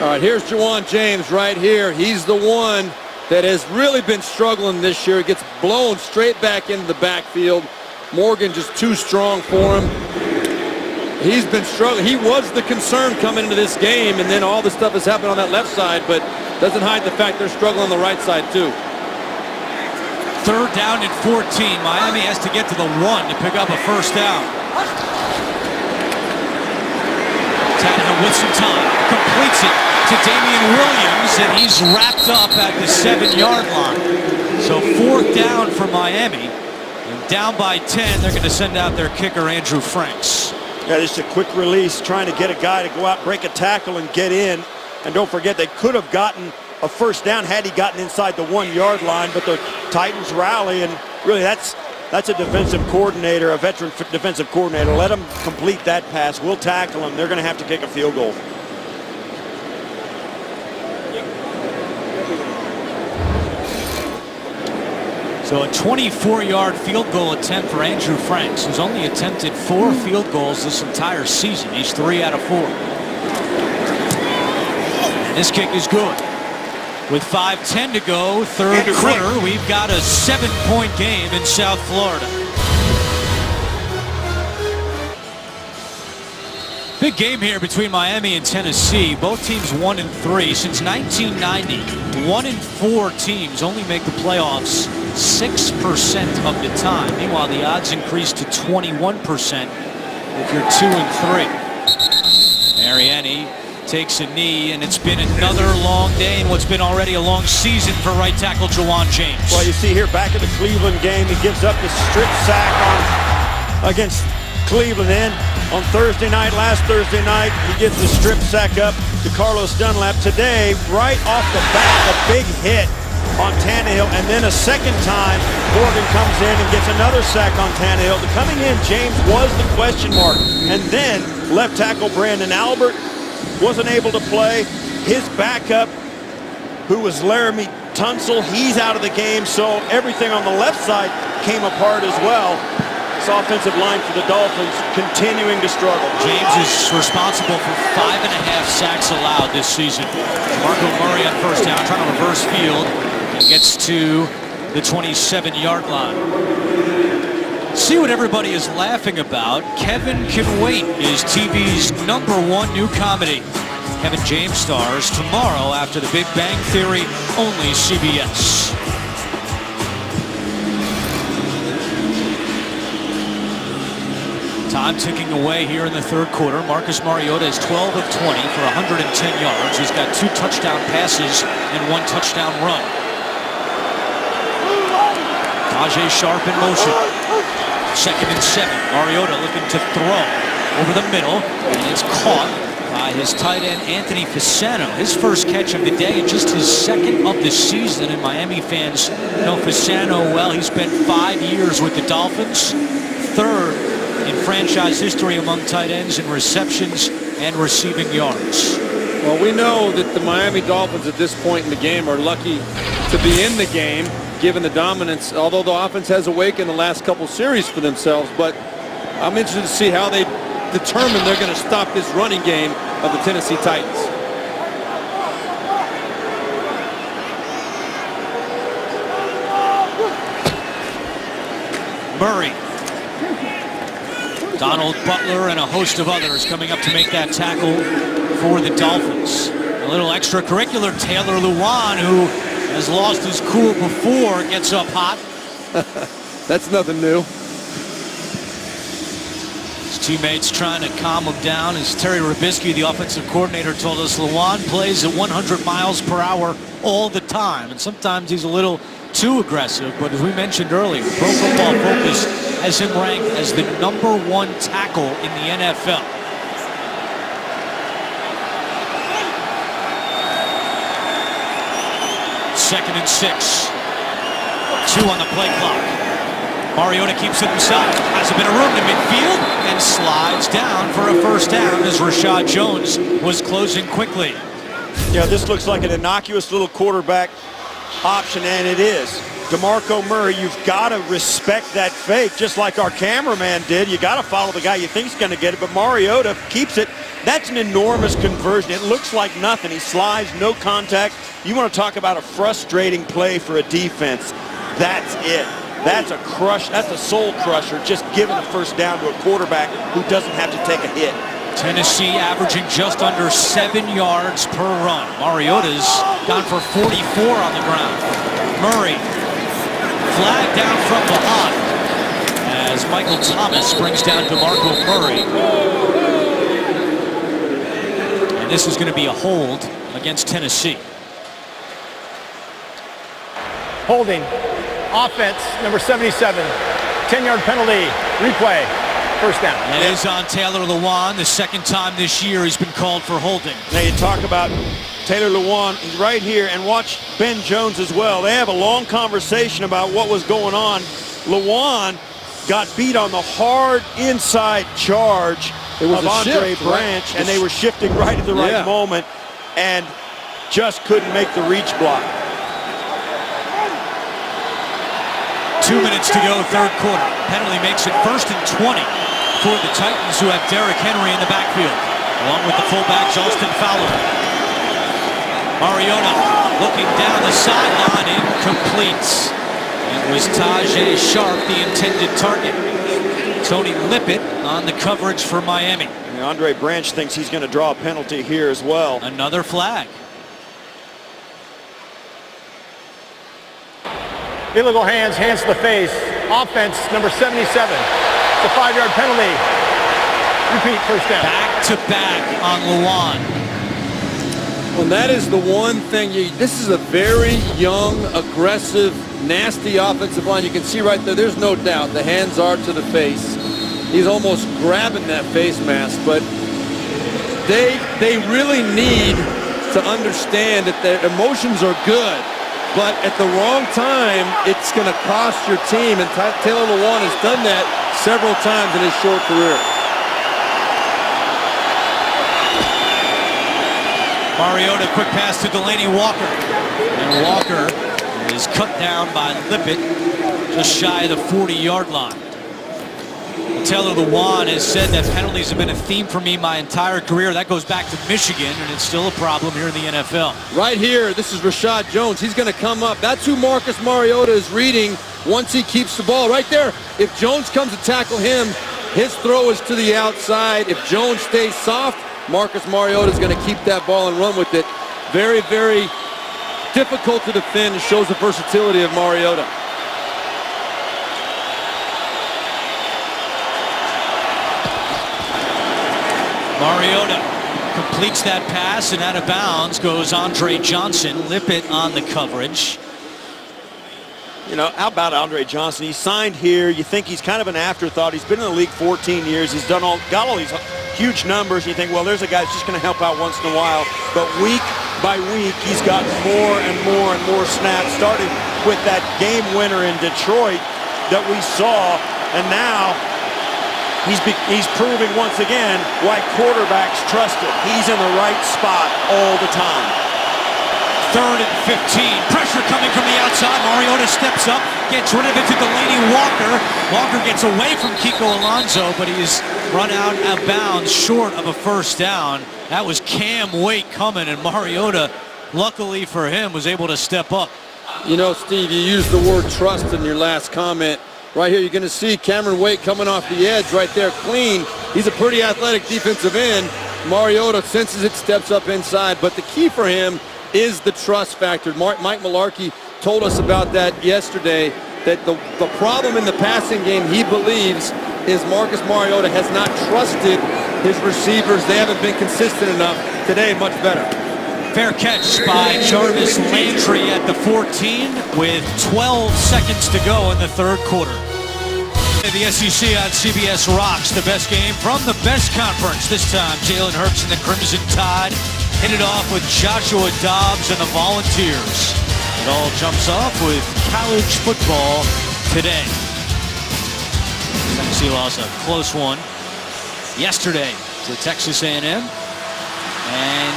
All right, here's Juwan James right here. He's the one that has really been struggling this year. He gets blown straight back into the backfield. Morgan just too strong for him. He's been struggling. He was the concern coming into this game, and then all the stuff has happened on that left side, but doesn't hide the fact they're struggling on the right side too. Third down and 14. Miami has to get to the 1 to pick up a first down. Tannehill with some time, completes it to Damian Williams, and he's wrapped up at the 7-yard line. So fourth down for Miami, and down by 10, they're going to send out their kicker, Andrew Franks. Yeah, just a quick release, trying to get a guy to go out, break a tackle, and get in. And don't forget, they could have gotten a first down had he gotten inside the 1-yard line, but the Titans rally, and really that's a defensive coordinator, a veteran defensive coordinator. Let him complete that pass. We'll tackle him. They're going to have to kick a field goal. So a 24-yard field goal attempt for Andrew Franks, who's only attempted 4 field goals this entire season. He's 3 out of 4. And this kick is good. With 5:10 to go, third quarter, we've got a 7-point game in South Florida. Big game here between Miami and Tennessee. Both teams 1-3. Since 1990, 1-4 teams only make the playoffs 6% of the time. Meanwhile, the odds increase to 21% if you're 2-3. Mariani takes a knee, and it's been another long day in what's been already a long season for right tackle Juwan James. Well, you see here back at the Cleveland game, he gives up the strip sack against Cleveland. Then on last Thursday night, he gives the strip sack up to Carlos Dunlap. Today, right off the bat, a big hit on Tannehill, and then a second time, Morgan comes in and gets another sack on Tannehill. Coming in, James was the question mark, and then left tackle Brandon Albert wasn't able to play. His backup, who was Laramie Tunsil, he's out of the game, so everything on the left side came apart as well. This offensive line for the Dolphins continuing to struggle. James is responsible for 5.5 sacks allowed this season. Marco Murray on first down, trying to reverse field, and gets to the 27-yard line. See what everybody is laughing about. Kevin Can Wait is TV's #1 new comedy. Kevin James stars tomorrow after The Big Bang Theory, only CBS. Time ticking away here in the third quarter. Marcus Mariota is 12 of 20 for 110 yards. He's got 2 touchdown passes and 1 touchdown run. Tajay Sharp in motion. 2nd and 7. Mariota looking to throw over the middle, and it's caught by his tight end Anthony Fasano. His first catch of the day and just his 2nd of the season. And Miami fans know Fasano well. He spent 5 years with the Dolphins. 3rd in franchise history among tight ends in receptions and receiving yards. Well, we know that the Miami Dolphins at this point in the game are lucky to be in the game, given the dominance, although the offense has awakened the last couple series for themselves. But I'm interested to see how they determine they're going to stop this running game of the Tennessee Titans. Murray. Donald Butler and a host of others coming up to make that tackle for the Dolphins. A little extracurricular, Taylor Lewan, who has lost his cool before, gets up hot. That's nothing new. His teammates trying to calm him down. As Terry Robisky, the offensive coordinator, told us, Lewan plays at 100 miles per hour all the time. And sometimes he's a little too aggressive. But as we mentioned earlier, Pro Football Focus has him ranked as the #1 tackle in the NFL. Second and 6. 2 on the play clock. Mariota keeps it himself. Has a bit of room to midfield and slides down for a first down as Rashad Jones was closing quickly. Yeah, this looks like an innocuous little quarterback option, and it is. DeMarco Murray, you've got to respect that fake, just like our cameraman did. You got to follow the guy you think's going to get it, but Mariota keeps it. That's an enormous conversion. It looks like nothing. He slides, no contact. You want to talk about a frustrating play for a defense. That's it. That's a crush. That's a soul crusher, just giving a first down to a quarterback who doesn't have to take a hit. Tennessee averaging just under 7 yards per run. Mariota's gone for 44 on the ground. Murray, flag down from behind as Michael Thomas brings down DeMarco Murray. And this is going to be a hold against Tennessee. Holding. Offense, number 77. 10-yard penalty. Replay. First down. That is on Taylor Lewan. The 2nd time this year he's been called for holding. Now you talk about Taylor Lewan. He's right here, and watch Ben Jones as well. They have a long conversation about what was going on. Lewan got beat on the hard inside charge of Andre Branch, and they were shifting right at the right moment and just couldn't make the reach block. 2 minutes to go, third quarter. Penalty makes it 1st and 20 for the Titans, who have Derrick Henry in the backfield, along with the fullback, Austin Fowler. Mariota looking down the sideline, incomplete. It was Tajay Sharp, the intended target. Tony Lippett on the coverage for Miami. And Andre Branch thinks he's going to draw a penalty here as well. Another flag. Illegal hands, hands to the face. Offense, number 77. It's a 5-yard penalty. Repeat, first down. Back to back on Lewan. Well, that is the one thing. This is a very young, aggressive, nasty offensive line. You can see right there, there's no doubt the hands are to the face. He's almost grabbing that face mask, but they really need to understand that their emotions are good. But at the wrong time, it's going to cost your team. And Taylor Lewan has done that several times in his short career. Mariota, quick pass to Delaney Walker. And Walker He's cut down by Lippett, just shy of the 40-yard line. Taylor Lewan has said that penalties have been a theme for me my entire career. That goes back to Michigan, and it's still a problem here in the NFL. Right here, this is Rashad Jones. He's going to come up. That's who Marcus Mariota is reading once he keeps the ball. Right there, if Jones comes to tackle him, his throw is to the outside. If Jones stays soft, Marcus Mariota is going to keep that ball and run with it. Very, very difficult to defend. It shows the versatility of Mariota. Mariota completes that pass, and out of bounds goes Andre Johnson. Lippett on the coverage. You know, how about Andre Johnson? He signed here. You think he's kind of an afterthought. He's been in the league 14 years. He's got all these huge numbers. You think, well, there's a guy that's just going to help out once in a while. But week by week, he's gotten more and more and more snaps. Started with that game winner in Detroit that we saw, and now he's proving once again why quarterbacks trust him. He's in the right spot all the time. 3rd and 15. Pressure coming from the outside. Mariota steps up, gets rid of it to Delaney Walker. Walker gets away from Kiko Alonso, but he's run out of bounds short of a first down. That was Cam Wake coming, and Mariota, luckily for him, was able to step up. You know, Steve, you used the word trust in your last comment. Right here, you're going to see Cameron Wake coming off the edge right there, clean. He's a pretty athletic defensive end. Mariota senses it, steps up inside, but the key for him is the trust factor. Mike Mularkey told us about that yesterday, that the problem in the passing game, he believes, is Marcus Mariota has not trusted his receivers. They haven't been consistent enough. Today, much better. Fair catch by Jarvis Landry at the 14 with 12 seconds to go in the third quarter. The SEC on CBS rocks. The best game from the best conference. This time, Jalen Hurts and the Crimson Tide hit it off with Joshua Dobbs and the Volunteers. It all jumps off with college football today. Tennessee lost a close one yesterday to Texas A&M. And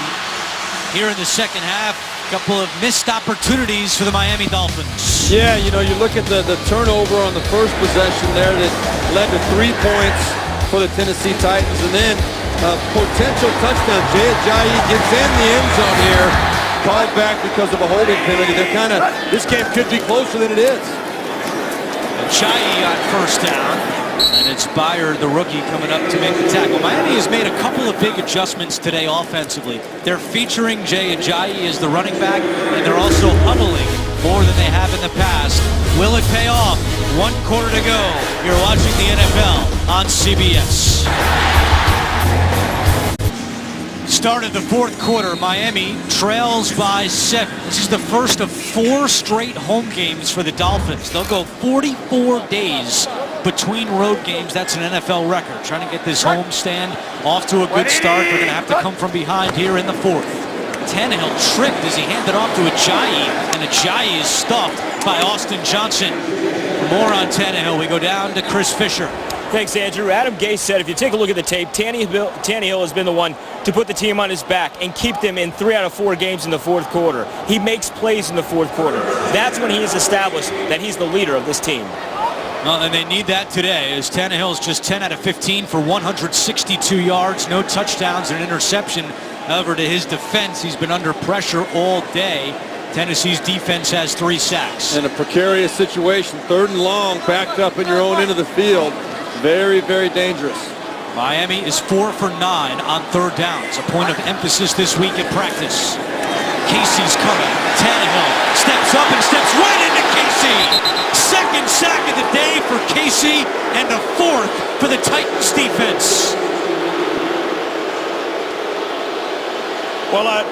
here in the second half, a couple of missed opportunities for the Miami Dolphins. Yeah, you know, you look at the turnover on the first possession there that led to 3 points for the Tennessee Titans, and then potential touchdown. Jay Ajayi gets in the end zone here, called back because of a holding penalty. They're this game could be closer than it is. Ajayi on first down, and it's Byard, the rookie, coming up to make the tackle. Miami has made a couple of big adjustments today offensively. They're featuring Jay Ajayi as the running back, and they're also huddling more than they have in the past. Will it pay off? 1 quarter to go. You're watching the NFL on CBS. Start of the fourth quarter, Miami trails by 7. This is the first of 4 straight home games for the Dolphins. They'll go 44 days between road games. That's an NFL record. Trying to get this home stand off to a good start. They're going to have to come from behind here in the fourth. Tannehill tripped as he handed off to Ajayi, and Ajayi is stuffed by Austin Johnson. For more on Tannehill, we go down to Chris Fisher. Thanks, Andrew. Adam Gase said if you take a look at the tape, Tannehill has been the one to put the team on his back and keep them in 3 out of 4 games in the fourth quarter. He makes plays in the fourth quarter. That's when he has established that he's the leader of this team. Well, and they need that today, as Tannehill's just 10 out of 15 for 162 yards, no touchdowns and interception. However, to his defense, he's been under pressure all day. Tennessee's defense has 3 sacks. In a precarious situation, 3rd and long, backed up in your own end of the field. Very, very dangerous. Miami is 4 for 9 on 3rd downs, a point of emphasis this week at practice. Casey's coming. Tannehill steps up and steps right into Casey. 2nd sack of the day for Casey, and the 4th for the Titans defense. Well,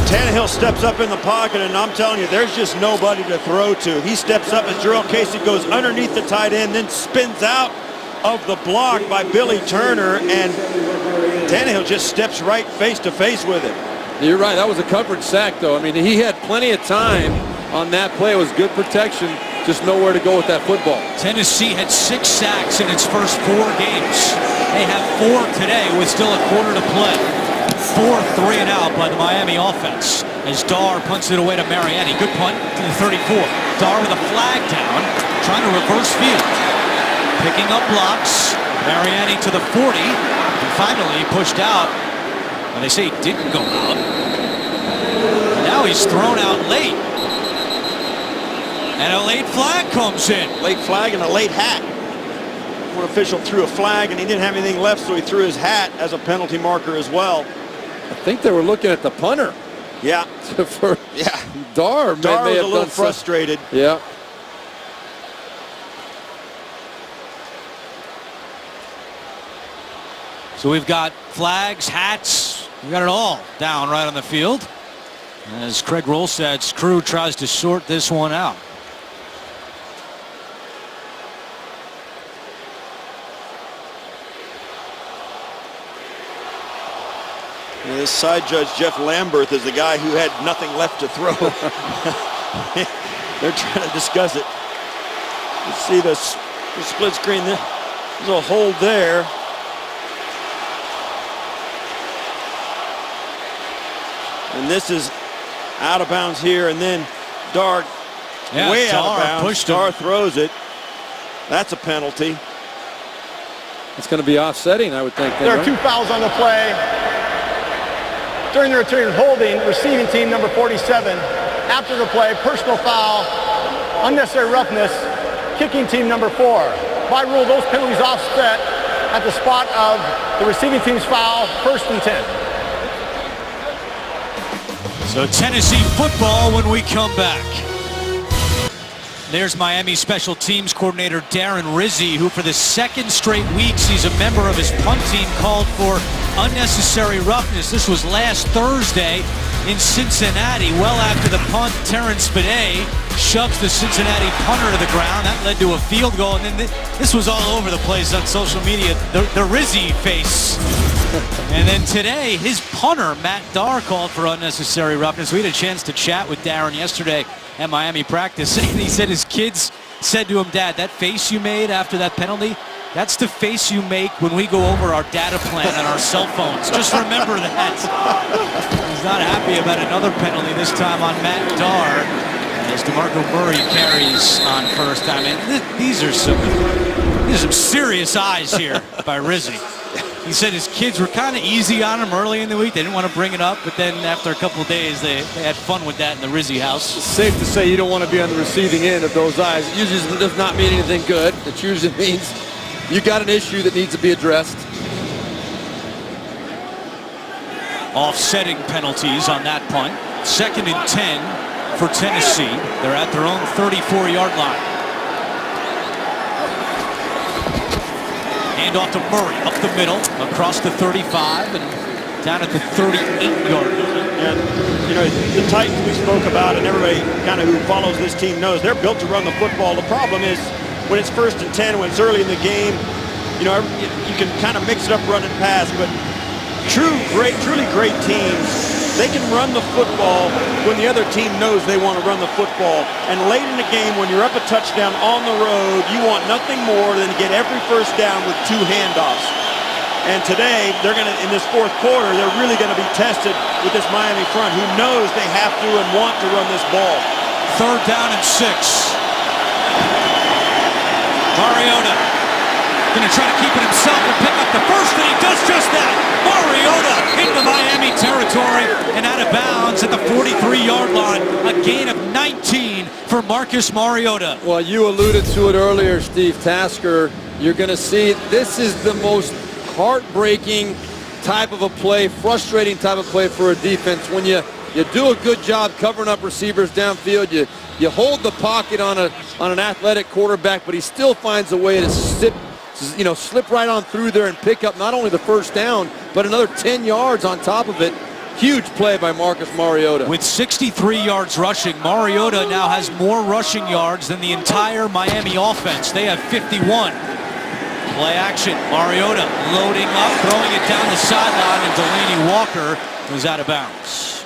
Tannehill steps up in the pocket, and I'm telling you, there's just nobody to throw to. He steps up as Jarrell Casey goes underneath the tight end, then spins out of the block by Billy Turner, and Tannehill just steps right face to face with it. You're right. That was a coverage sack, though. I mean, he had plenty of time on that play. It was good protection, just nowhere to go with that football. Tennessee had 6 sacks in its first 4 games. They have 4 today with still a quarter to play. fourth 3 and out by the Miami offense as Dar punts it away to Mariani. Good punt to the 34. Dar with a flag down, trying to reverse field. Picking up blocks. Mariani to the 40. And finally pushed out. And they say he didn't go out. And now he's thrown out late. And a late flag comes in. Late flag and a late hat. One official threw a flag and he didn't have anything left, so he threw his hat as a penalty marker as well. I think they were looking at the punter. Yeah. For Dar was may have a little done frustrated. Yeah. So we've got flags, hats, we got it all down right on the field. As Craig Rolstad's crew tries to sort this one out. And this side judge, Jeff Lamberth, is the guy who had nothing left to throw. They're trying to discuss it. You see the split screen there. There's a hold there. And this is out of bounds here, and then Dar way out of bounds. Dar throws it. That's a penalty. It's going to be offsetting, I would think. There are 2 fouls on the play. During the return holding, receiving team number 47. After the play, personal foul, unnecessary roughness, kicking team number 4. By rule, those penalties offset at the spot of the receiving team's foul, 1st and 10. So Tennessee football when we come back. There's Miami special teams coordinator Darren Rizzi, who for the 2nd straight week sees a member of his punt team called for unnecessary roughness. This was last Thursday in Cincinnati. Well after the punt, Terrence Bidet shoves the Cincinnati punter to the ground. That led to a field goal, and then this was all over the place on social media. The Rizzi face. And then today, his punter, Matt Dar, called for unnecessary roughness. We had a chance to chat with Darren yesterday at Miami practice, and he said his kids said to him, "Dad, that face you made after that penalty, that's the face you make when we go over our data plan on our cell phones. Just remember that." He's not happy about another penalty, this time on Matt Dar, as DeMarco Murray carries on first. I mean, these are some serious eyes here by Rizzi. He said his kids were kind of easy on him early in the week. They didn't want to bring it up, but then after a couple of days, they had fun with that in the Rizzi house. It's safe to say you don't want to be on the receiving end of those eyes. It usually does not mean anything good. It usually means you got an issue that needs to be addressed. Offsetting penalties on that punt. 2nd and 10 for Tennessee. They're at their own 34-yard line. Hand off to Murray, up the middle, across the 35, and down at the 38-yard line. And, you know, the Titans we spoke about, and everybody kind of who follows this team knows they're built to run the football. The problem is when it's 1st and 10, when it's early in the game, you know, you can kind of mix it up, run and pass, but truly great teams, they can run the football when the other team knows they want to run the football. And late in the game, when you're up a touchdown on the road, you want nothing more than to get every first down with 2 handoffs. And today, they're going to, in this 4th quarter, they're really going to be tested with this Miami front, who knows they have to and want to run this ball. 3rd down and 6. Mariota going to try to keep it himself and pick up the first, and he does just that. Mariota into Miami territory and out of bounds at the 43-yard line. A gain of 19 for Marcus Mariota. Well, you alluded to it earlier, Steve Tasker. You're going to see this is the most heartbreaking type of a play, frustrating type of play for a defense. When you do a good job covering up receivers downfield, you hold the pocket on an athletic quarterback, but he still finds a way to slip right on through there and pick up not only the first down, but another 10 yards on top of it. Huge play by Marcus Mariota. With 63 yards rushing, Mariota now has more rushing yards than the entire Miami offense. They have 51. Play action. Mariota loading up, throwing it down the sideline, and Delaney Walker was out of bounds.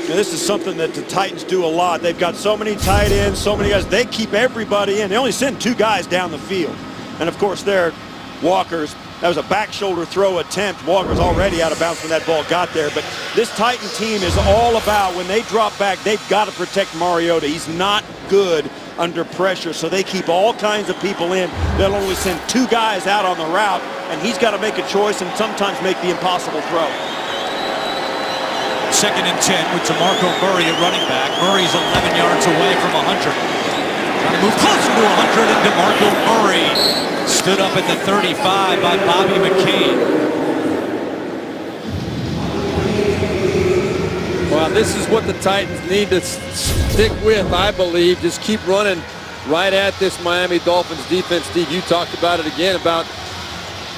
Now, this is something that the Titans do a lot. They've got so many tight ends, so many guys. They keep everybody in. They only send 2 guys down the field. And, of course, Walker's That was a back shoulder throw attempt. Walker's already out of bounds when that ball got there. But this Titan team is all about, when they drop back, they've got to protect Mariota. He's not good under pressure, so they keep all kinds of people in. They'll only send 2 guys out on the route, and he's got to make a choice and sometimes make the impossible throw. 2nd and 10 with DeMarco Murray at running back. Murray's 11 yards away from 100. Trying to move closer to 100, and DeMarco Murray stood up at the 35 by Bobby McCain. Well, this is what the Titans need to stick with, I believe. Just keep running right at this Miami Dolphins defense. Steve, you talked about it again, about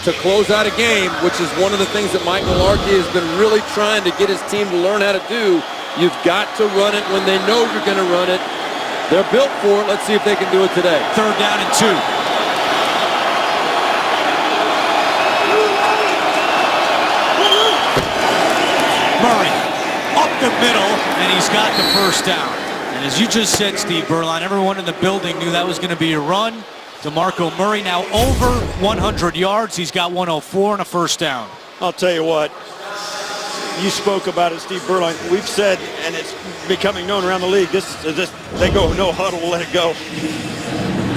to close out a game, which is one of the things that Mike Mularkey has been really trying to get his team to learn how to do. You've got to run it when they know you're going to run it. They're built for it. Let's see if they can do it today. 3rd down and 2. Murray up the middle, and he's got the 1st down. And as you just said, Steve Berline, everyone in the building knew that was going to be a run. DeMarco Murray now over 100 yards. He's got 104 and a 1st down. I'll tell you what, you spoke about it, Steve Berline. We've said, and it's becoming known around the league, they go no huddle, let it go.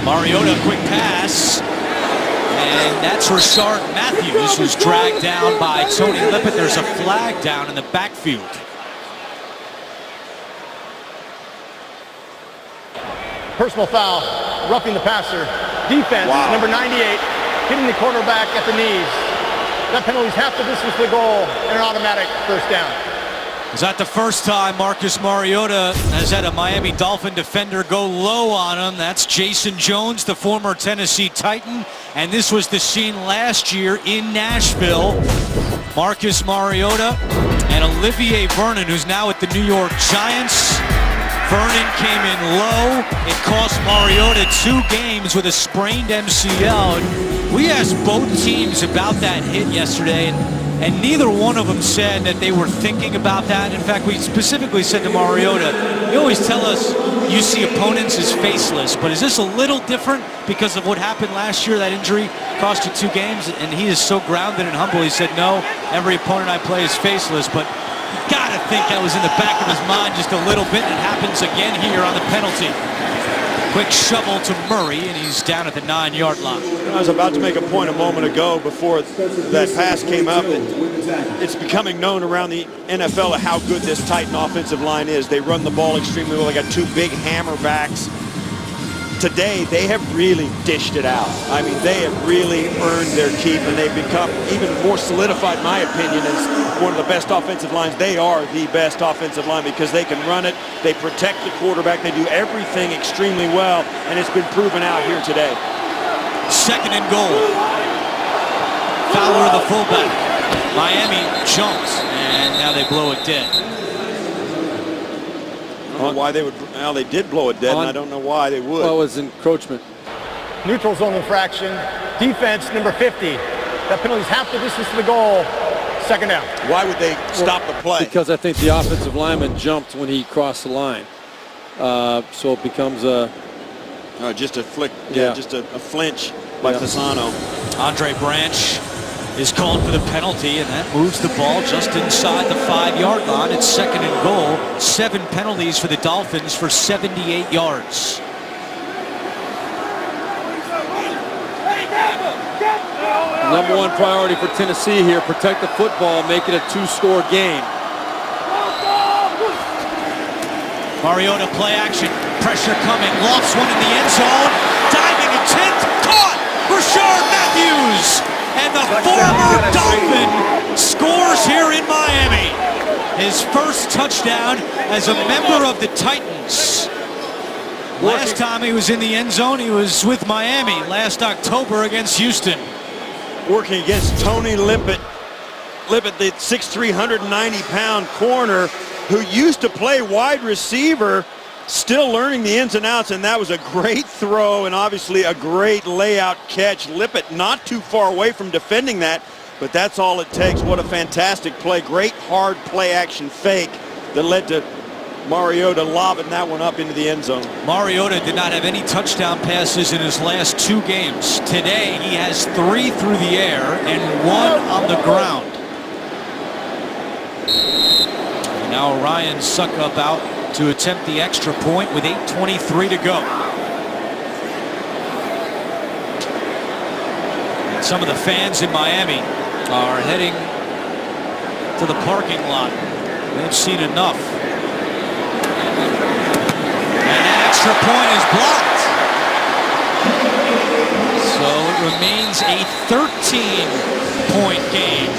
Mariota, quick pass. And that's Rashard Matthews, who's dragged down by Tony Lippett. There's a flag down in the backfield. Personal foul, roughing the passer. Defense, number 98, hitting the quarterback at the knees. That penalty is half the distance to the goal and an automatic 1st down. Is that the first time Marcus Mariota has had a Miami Dolphin defender go low on him? That's Jason Jones, the former Tennessee Titan. And this was the scene last year in Nashville. Marcus Mariota and Olivier Vernon, who's now at the New York Giants. Vernon came in low. It cost Mariota 2 games with a sprained MCL. And we asked both teams about that hit yesterday, and neither one of them said that they were thinking about that. In fact, we specifically said to Mariota, you always tell us you see opponents as faceless, but is this a little different because of what happened last year? That injury cost you 2 games, and he is so grounded and humble. He said, no, every opponent I play is faceless, but gotta think that was in the back of his mind just a little bit. It happens again here on the penalty. Quick shovel to Murray, and he's down at the 9-yard line. I was about to make a point a moment ago before that pass came up. It's becoming known around the NFL how good this Titan offensive line is. They run the ball extremely well. They got 2 big hammer backs. Today, they have really dished it out. I mean, they have really earned their keep, and they've become even more solidified, in my opinion, as one of the best offensive lines. They are the best offensive line because they can run it, they protect the quarterback, they do everything extremely well, and it's been proven out here today. 2nd and goal. Fowler, the fullback. Miami jumps, and now they blow it dead. I don't know why they would. Well, they did blow it dead, and I don't know why they would. Well, it was encroachment. Neutral zone infraction. Defense, number 50. That penalty is half the distance to the goal. 2nd down. Why would they stop the play? Because I think the offensive lineman jumped when he crossed the line. So it becomes a... just a flick, just a flinch by Fasano. Andre Branch is called for the penalty, and that moves the ball just inside the 5-yard line. It's 2nd and goal. 7 penalties for the Dolphins for 78 yards. Number 1 priority for Tennessee here, protect the football, make it a 2-score game. Mariota play action, pressure coming, lofts one in the end zone, diving attempt, caught, Rashard Matthews, and the former Dolphin scores here in Miami. His first touchdown as a member of the Titans. Last time he was in the end zone, he was with Miami last October against Houston. Working against Tony Lippett. Lippett, the 6'3", 190-pound corner who used to play wide receiver, still learning the ins and outs, and that was a great throw and obviously a great layout catch. Lippett not too far away from defending that, but that's all it takes. What a fantastic play. Great hard play action fake that led to Mariota lobbing that one up into the end zone. Mariota did not have any touchdown passes in his last 2 games. Today, he has 3 through the air and 1 on the ground. And now Ryan Succop out to attempt the extra point with 8:23 to go. And some of the fans in Miami are heading to the parking lot. They've seen enough. And that extra point is blocked. So it remains a 13-point game.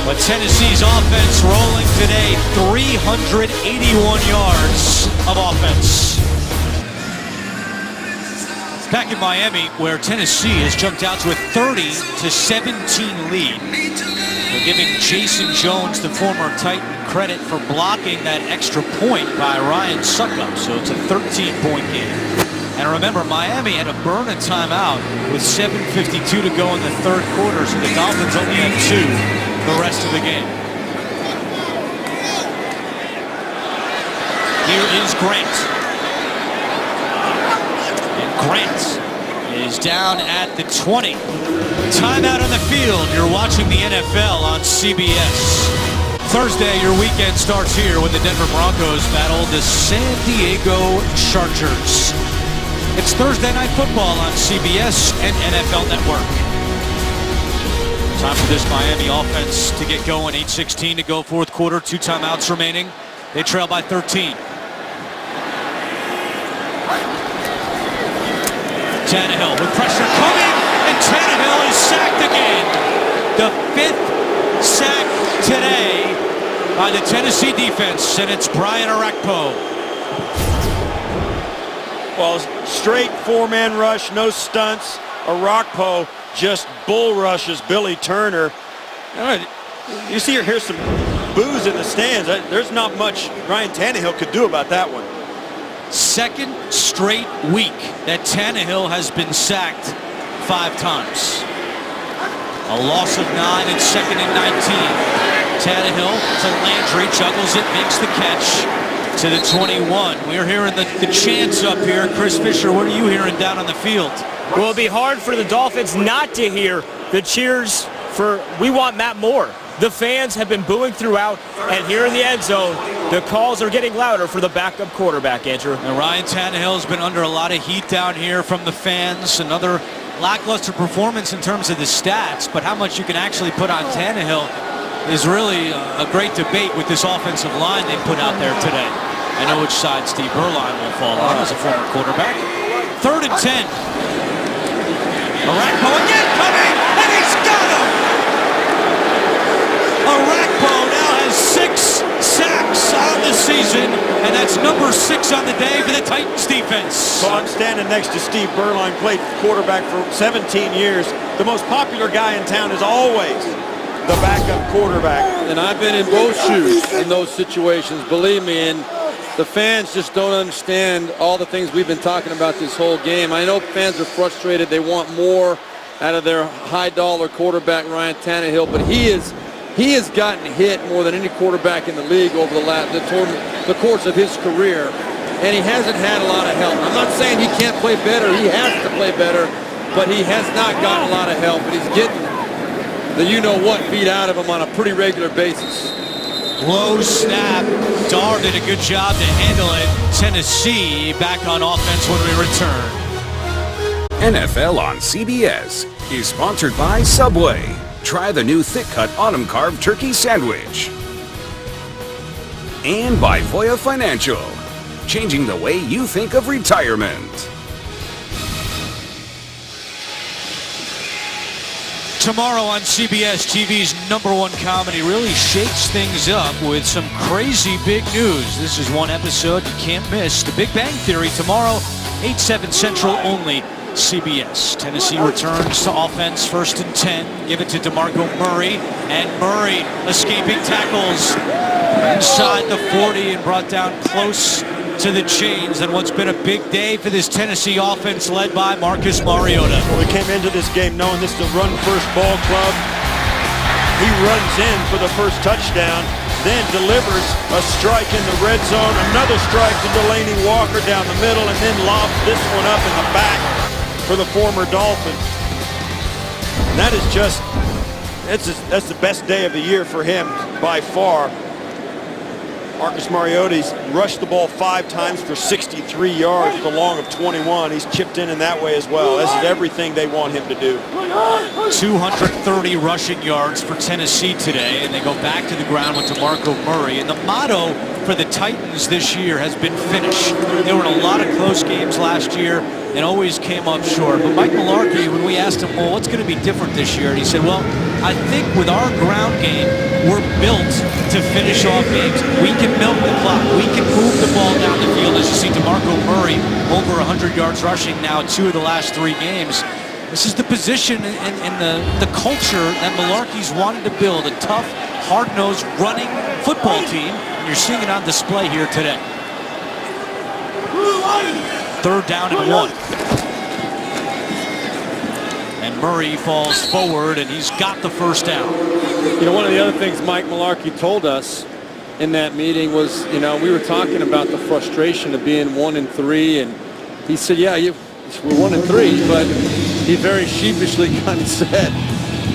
But Tennessee's offense rolling today, 381 yards of offense. Back in Miami, where Tennessee has jumped out to a 30-17 lead. They're giving Jason Jones, the former Titan, credit for blocking that extra point by Ryan Succop. So it's a 13-point game. And remember, Miami had to burn a timeout with 7:52 to go in the third quarter, so the Dolphins only had 2 the rest of the game. Here is Grant. And Grant is down at the 20. Timeout on the field. You're watching the NFL on CBS. Thursday, your weekend starts here when the Denver Broncos battle the San Diego Chargers. It's Thursday Night Football on CBS and NFL Network. Time for this Miami offense to get going. 8:16 to go, fourth quarter. 2 timeouts remaining. They trail by 13. Tannehill with pressure coming, and Tannehill is sacked again. The 5th sack today by the Tennessee defense, and it's Brian Orakpo. Well, straight 4-man rush, no stunts. Orakpo just bull rushes Billy Turner. You see, here's some boos in the stands. There's not much Ryan Tannehill could do about that one. Second straight week that Tannehill has been sacked 5 times. A loss of 9 and 2nd and 19. Tannehill to Landry, juggles it, makes the catch to the 21. We're hearing the chants up here. Chris Fisher, what are you hearing down on the field? Well, it'll be hard for the Dolphins not to hear the cheers for "We want Matt Moore." The fans have been booing throughout, and here in the end zone, the calls are getting louder for the backup quarterback, Andrew. And Ryan Tannehill's been under a lot of heat down here from the fans. Another lackluster performance in terms of the stats, but how much you can actually put on Tannehill is really a great debate with this offensive line they put out there today. I know which side Steve Berline will fall on as a former quarterback. 3rd and 10. Orakpo again coming, and he's got him! Orakpo now has 6 sacks on the season, and that's number 6 on the day for the Titans defense. So I'm standing next to Steve Berline, played quarterback for 17 years. The most popular guy in town is always the backup quarterback. And I've been in both shoes in those situations, believe me, and the fans just don't understand all the things we've been talking about this whole game. I know fans are frustrated. They want more out of their high-dollar quarterback, Ryan Tannehill, but he has gotten hit more than any quarterback in the league over the course of his career, and he hasn't had a lot of help. I'm not saying he can't play better. He has to play better, but he has not gotten a lot of help, and he's getting the you-know-what beat out of him on a pretty regular basis. Low snap. Dar did a good job to handle it. Tennessee back on offense when we return. NFL on CBS is sponsored by Subway. Try the new thick-cut autumn carved turkey sandwich. And by Voya Financial, changing the way you think of retirement. Tomorrow on CBS TV's #1 comedy really shakes things up with some crazy big news. This is one episode you can't miss. The Big Bang Theory tomorrow, 8/7 Central only. CBS. Tennessee returns to offense, 1st and 10. Give it to DeMarco Murray, and Murray escaping tackles inside the 40 and brought down close to the chains. And what's been a big day for this Tennessee offense led by Marcus Mariota. Well, we came into this game knowing this is a run-first ball club. He runs in for the first touchdown, then delivers a strike in the red zone, another strike to Delaney Walker down the middle, and then lobs this one up in the back for the former Dolphin. And that is just, that's the best day of the year for him by far. Marcus Mariota's rushed the ball 5 times for 63 yards with a long of 21. He's chipped in that way as well. This is everything they want him to do. 230 rushing yards for Tennessee today, and they go back to the ground with DeMarco Murray. And the motto for the Titans this year has been finish. They were in a lot of close games last year and always came up short. But Mike Mularkey, when we asked him, well, what's going to be different this year? And he said, well, I think with our ground game, we're built to finish off games. We can milk the clock. We can move the ball down the field. As you see, DeMarco Murray over 100 yards rushing now 2 of the last 3 games. This is the position and the culture that Mularkey's wanted to build. A tough, hard-nosed, running football team. And you're seeing it on display here today. 3rd down and 1. And Murray falls forward, and he's got the first down. You know, one of the other things Mike Mularkey told us in that meeting was, you know, we were talking about the frustration of being 1-3, and he said, yeah, we're 1-3, but he very sheepishly kind of said,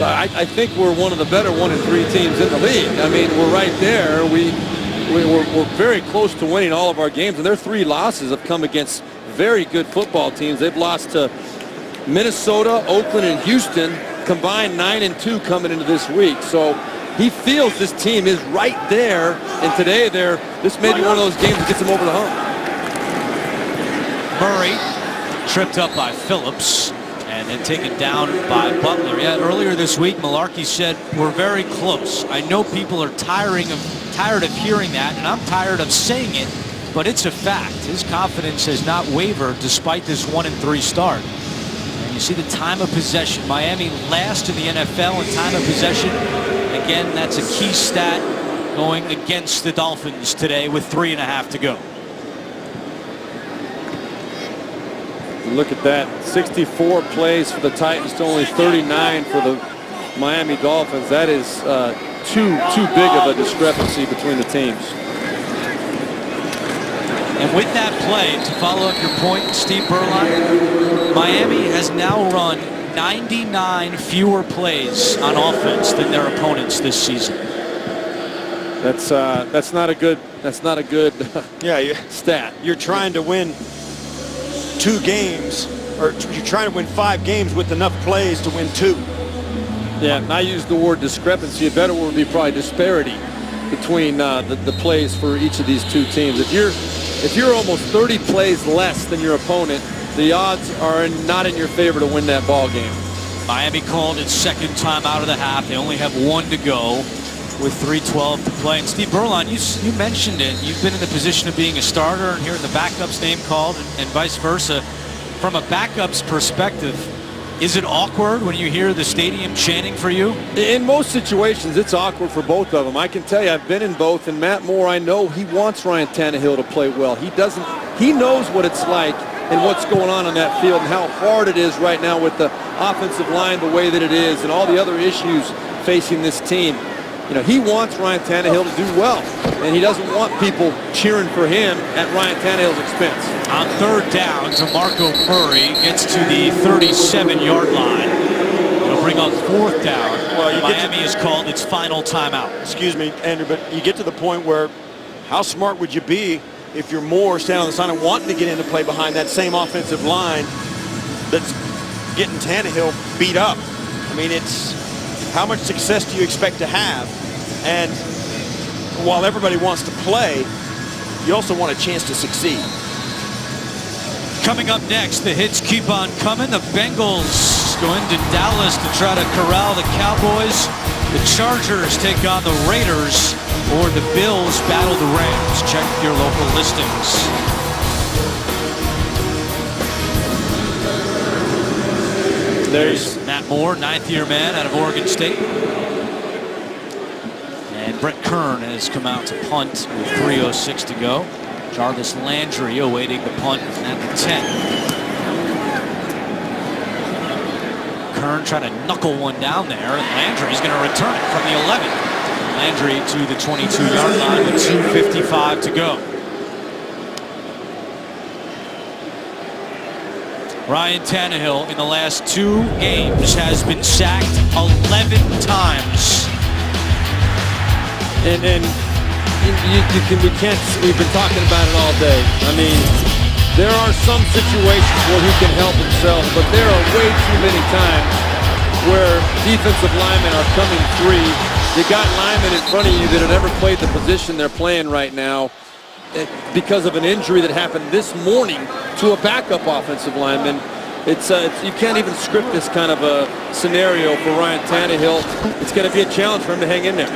I think we're one of the better 1-3 teams in the league. I mean, we're right there. We're very close to winning all of our games, and their 3 losses have come against very good football teams. They've lost to Minnesota, Oakland, and Houston, combined 9-2 coming into this week. So he feels this team is right there, and today this may be one of those games that gets them over the hump. Murray tripped up by Phillips and then taken down by Butler. Yeah, earlier this week, Mularkey said, we're very close. I know people are tired of hearing that, and I'm tired of saying it, but it's a fact. His confidence has not wavered despite this 1-3 start. And you see the time of possession. Miami last in the NFL in time of possession. Again, that's a key stat going against the Dolphins today with 3.5 to go. Look at that, 64 plays for the Titans to only 39 for the Miami Dolphins. That is too big of a discrepancy between the teams. And with that play, to follow up your point, Steve Berline, Miami has now run 99 fewer plays on offense than their opponents this season. That's not a good stat. You're trying to win 2 games, or you're trying to win 5 games with enough plays to win 2. Yeah, and I use the word discrepancy. A better word would be probably disparity between the plays for each of these 2 teams. If you're almost 30 plays less than your opponent, the odds are not in your favor to win that ball game. Miami called its 2nd time out of the half. They only have 1 to go with 3:12 to play. And Steve Berline, you mentioned it. You've been in the position of being a starter and hearing the backup's name called and vice versa. From a backup's perspective, is it awkward when you hear the stadium chanting for you? In most situations, it's awkward for both of them. I can tell you, I've been in both, and Matt Moore, I know he wants Ryan Tannehill to play well. He knows what it's like and what's going on that field and how hard it is right now with the offensive line the way that it is and all the other issues facing this team. You know, he wants Ryan Tannehill to do well, and he doesn't want people cheering for him at Ryan Tannehill's expense. On 3rd down, DeMarco Murray gets to the 37-yard line. It'll bring up 4th down. Well, Miami has called its final timeout. Excuse me, Andrew, but you get to the point where how smart would you be if you're Moore standing on the side and wanting to get into play behind that same offensive line that's getting Tannehill beat up? I mean, it's how much success do you expect to have? And while everybody wants to play, you also want a chance to succeed. Coming up next, the hits keep on coming. The Bengals go into Dallas to try to corral the Cowboys. The Chargers take on the Raiders, or the Bills battle the Rams. Check your local listings. There's Matt Moore, 9th-year man out of Oregon State. And Brett Kern has come out to punt with 3:06 to go. Jarvis Landry awaiting the punt at the 10. Kern trying to knuckle one down there, and Landry's going to return it from the 11. Landry to the 22-yard line with 2:55 to go. Ryan Tannehill in the last 2 games has been sacked 11 times. And we've been talking about it all day. I mean, there are some situations where he can help himself, but there are way too many times where defensive linemen are coming free. You got linemen in front of you that have never played the position they're playing right now because of an injury that happened this morning to a backup offensive lineman. You can't even script this kind of a scenario for Ryan Tannehill. It's going to be a challenge for him to hang in there.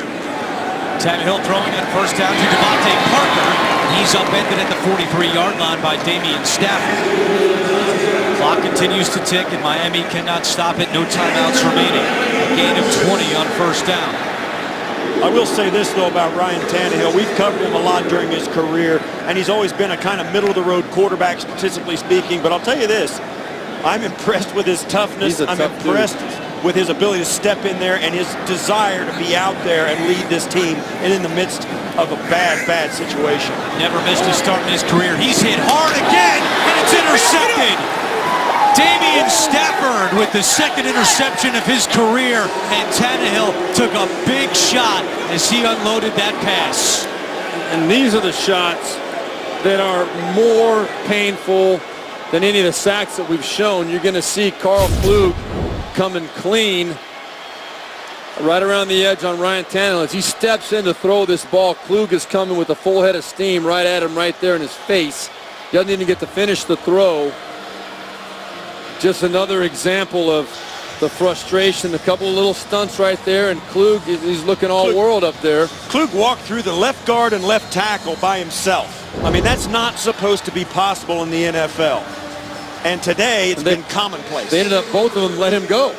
Tannehill throwing on first down to Devontae Parker. He's upended at the 43-yard line by Damian Stafford. Clock continues to tick, and Miami cannot stop it. No timeouts remaining. A gain of 20 on first down. I will say this, though, about Ryan Tannehill. We've covered him a lot during his career, and he's always been a kind of middle-of-the-road quarterback, statistically speaking. But I'll tell you this, I'm impressed with his toughness. I'm impressed with his ability to step in there and his desire to be out there and lead this team and in the midst of a bad situation. Never missed a start in his career. He's hit hard again, and it's intercepted. Damian Stafford with the second interception of his career, and Tannehill took a big shot as he unloaded that pass. And these are the shots that are more painful than any of the sacks that we've shown. You're going to see Carl Klug coming clean right around the edge on Ryan Tannehill. As he steps in to throw this ball, Klug is coming with a full head of steam right at him right there in his face. Doesn't even get to finish the throw. Just another example of the frustration. A couple of little stunts right there, and Klug, he's looking all world up there. Klug walked through the left guard and left tackle by himself. I mean, that's not supposed to be possible in the NFL. And today, it's been commonplace. They ended up, both of them let him go.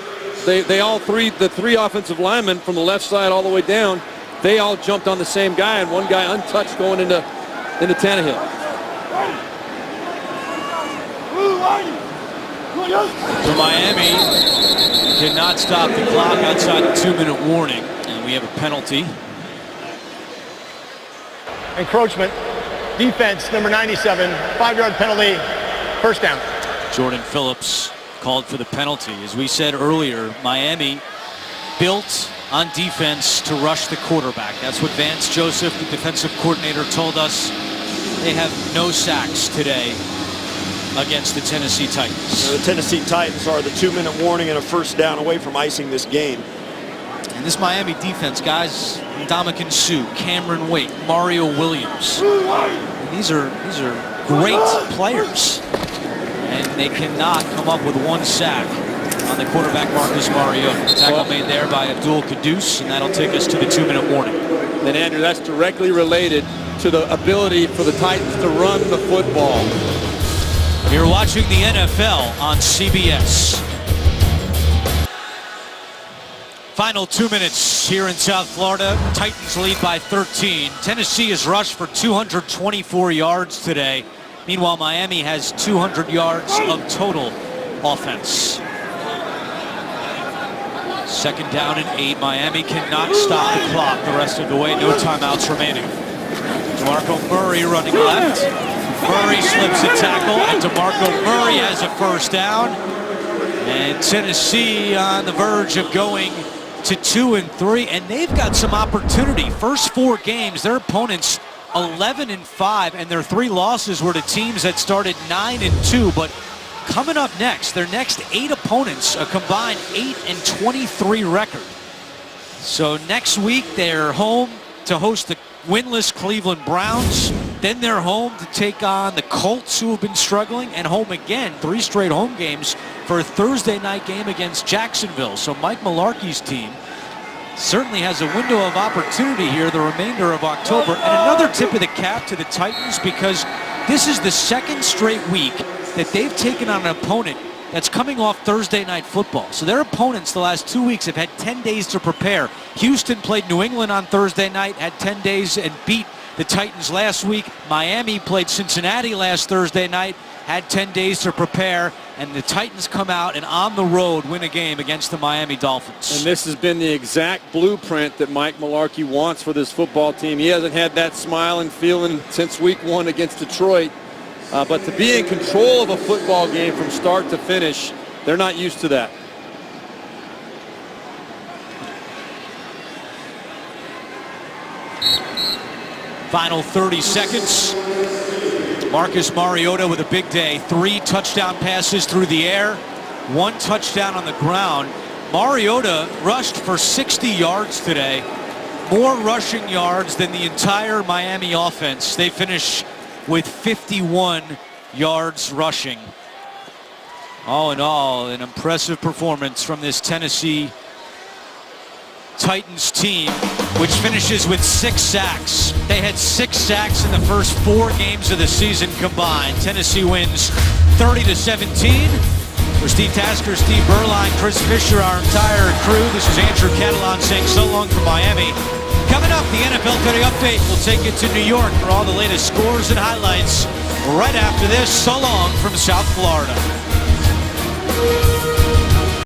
They all three, the three offensive linemen from the left side all the way down, they all jumped on the same guy, and one guy untouched going into Tannehill. So Miami cannot stop the clock outside the 2-minute warning, and we have a penalty. Encroachment. Defense, number 97. 5-yard penalty. First down. Jordan Phillips called for the penalty. As we said earlier, Miami built on defense to rush the quarterback. That's what Vance Joseph, the defensive coordinator, told us. They have no sacks today against the Tennessee Titans. The Tennessee Titans are the 2-minute warning and a first down away from icing this game. And this Miami defense, guys, Ndamukong Suh, Cameron Wake, Mario Williams. These are great players. And they cannot come up with one sack on the quarterback, Marcus Mariota. Tackle made there by Abdul Quddus, and that'll take us to the 2-minute warning. And Andrew, that's directly related to the ability for the Titans to run the football. You're watching the NFL on CBS. Final 2 minutes here in South Florida. Titans lead by 13. Tennessee has rushed for 224 yards today. Meanwhile, Miami has 200 yards of total offense. Second down and 8. Miami cannot stop the clock the rest of the way. No timeouts remaining. DeMarco Murray running left. Murray slips a tackle, and DeMarco Murray has a first down. And Tennessee on the verge of going to 2-3, and they've got some opportunity. First 4 games, their opponents 11-5, and their 3 losses were to teams that started 9-2. But coming up next, their next 8 opponents, a combined 8-23 record. So next week, they're home to host the winless Cleveland Browns. Then they're home to take on the Colts, who have been struggling, and home again, 3 straight home games for a Thursday night game against Jacksonville. So Mike Mularkey's team certainly has a window of opportunity here the remainder of October. And another tip of the cap to the Titans, because this is the 2nd straight week that they've taken on an opponent that's coming off Thursday night football. So their opponents the last 2 weeks have had 10 days to prepare. Houston played New England on Thursday night, had 10 days and beat the Titans last week. Miami played Cincinnati last Thursday night, had 10 days to prepare, and the Titans come out and on the road win a game against the Miami Dolphins. And this has been the exact blueprint that Mike Mularkey wants for this football team. He hasn't had that smiling feeling since week 1 against Detroit. But to be in control of a football game from start to finish, they're not used to that. Final 30 seconds. Marcus Mariota with a big day. 3 touchdown passes through the air, 1 touchdown on the ground. Mariota rushed for 60 yards today. More rushing yards than the entire Miami offense. They finish with 51 yards rushing. All in all, an impressive performance from this Tennessee Titans team, which finishes with 6 sacks. They had 6 sacks in the first 4 games of the season combined. Tennessee wins 30-17. For Steve Tasker, Steve Berline, Chris Fisher, our entire crew, this is Andrew Catalan saying so long from Miami. Coming up, the NFL Today Update will take you to New York for all the latest scores and highlights. Right after this, so long from South Florida.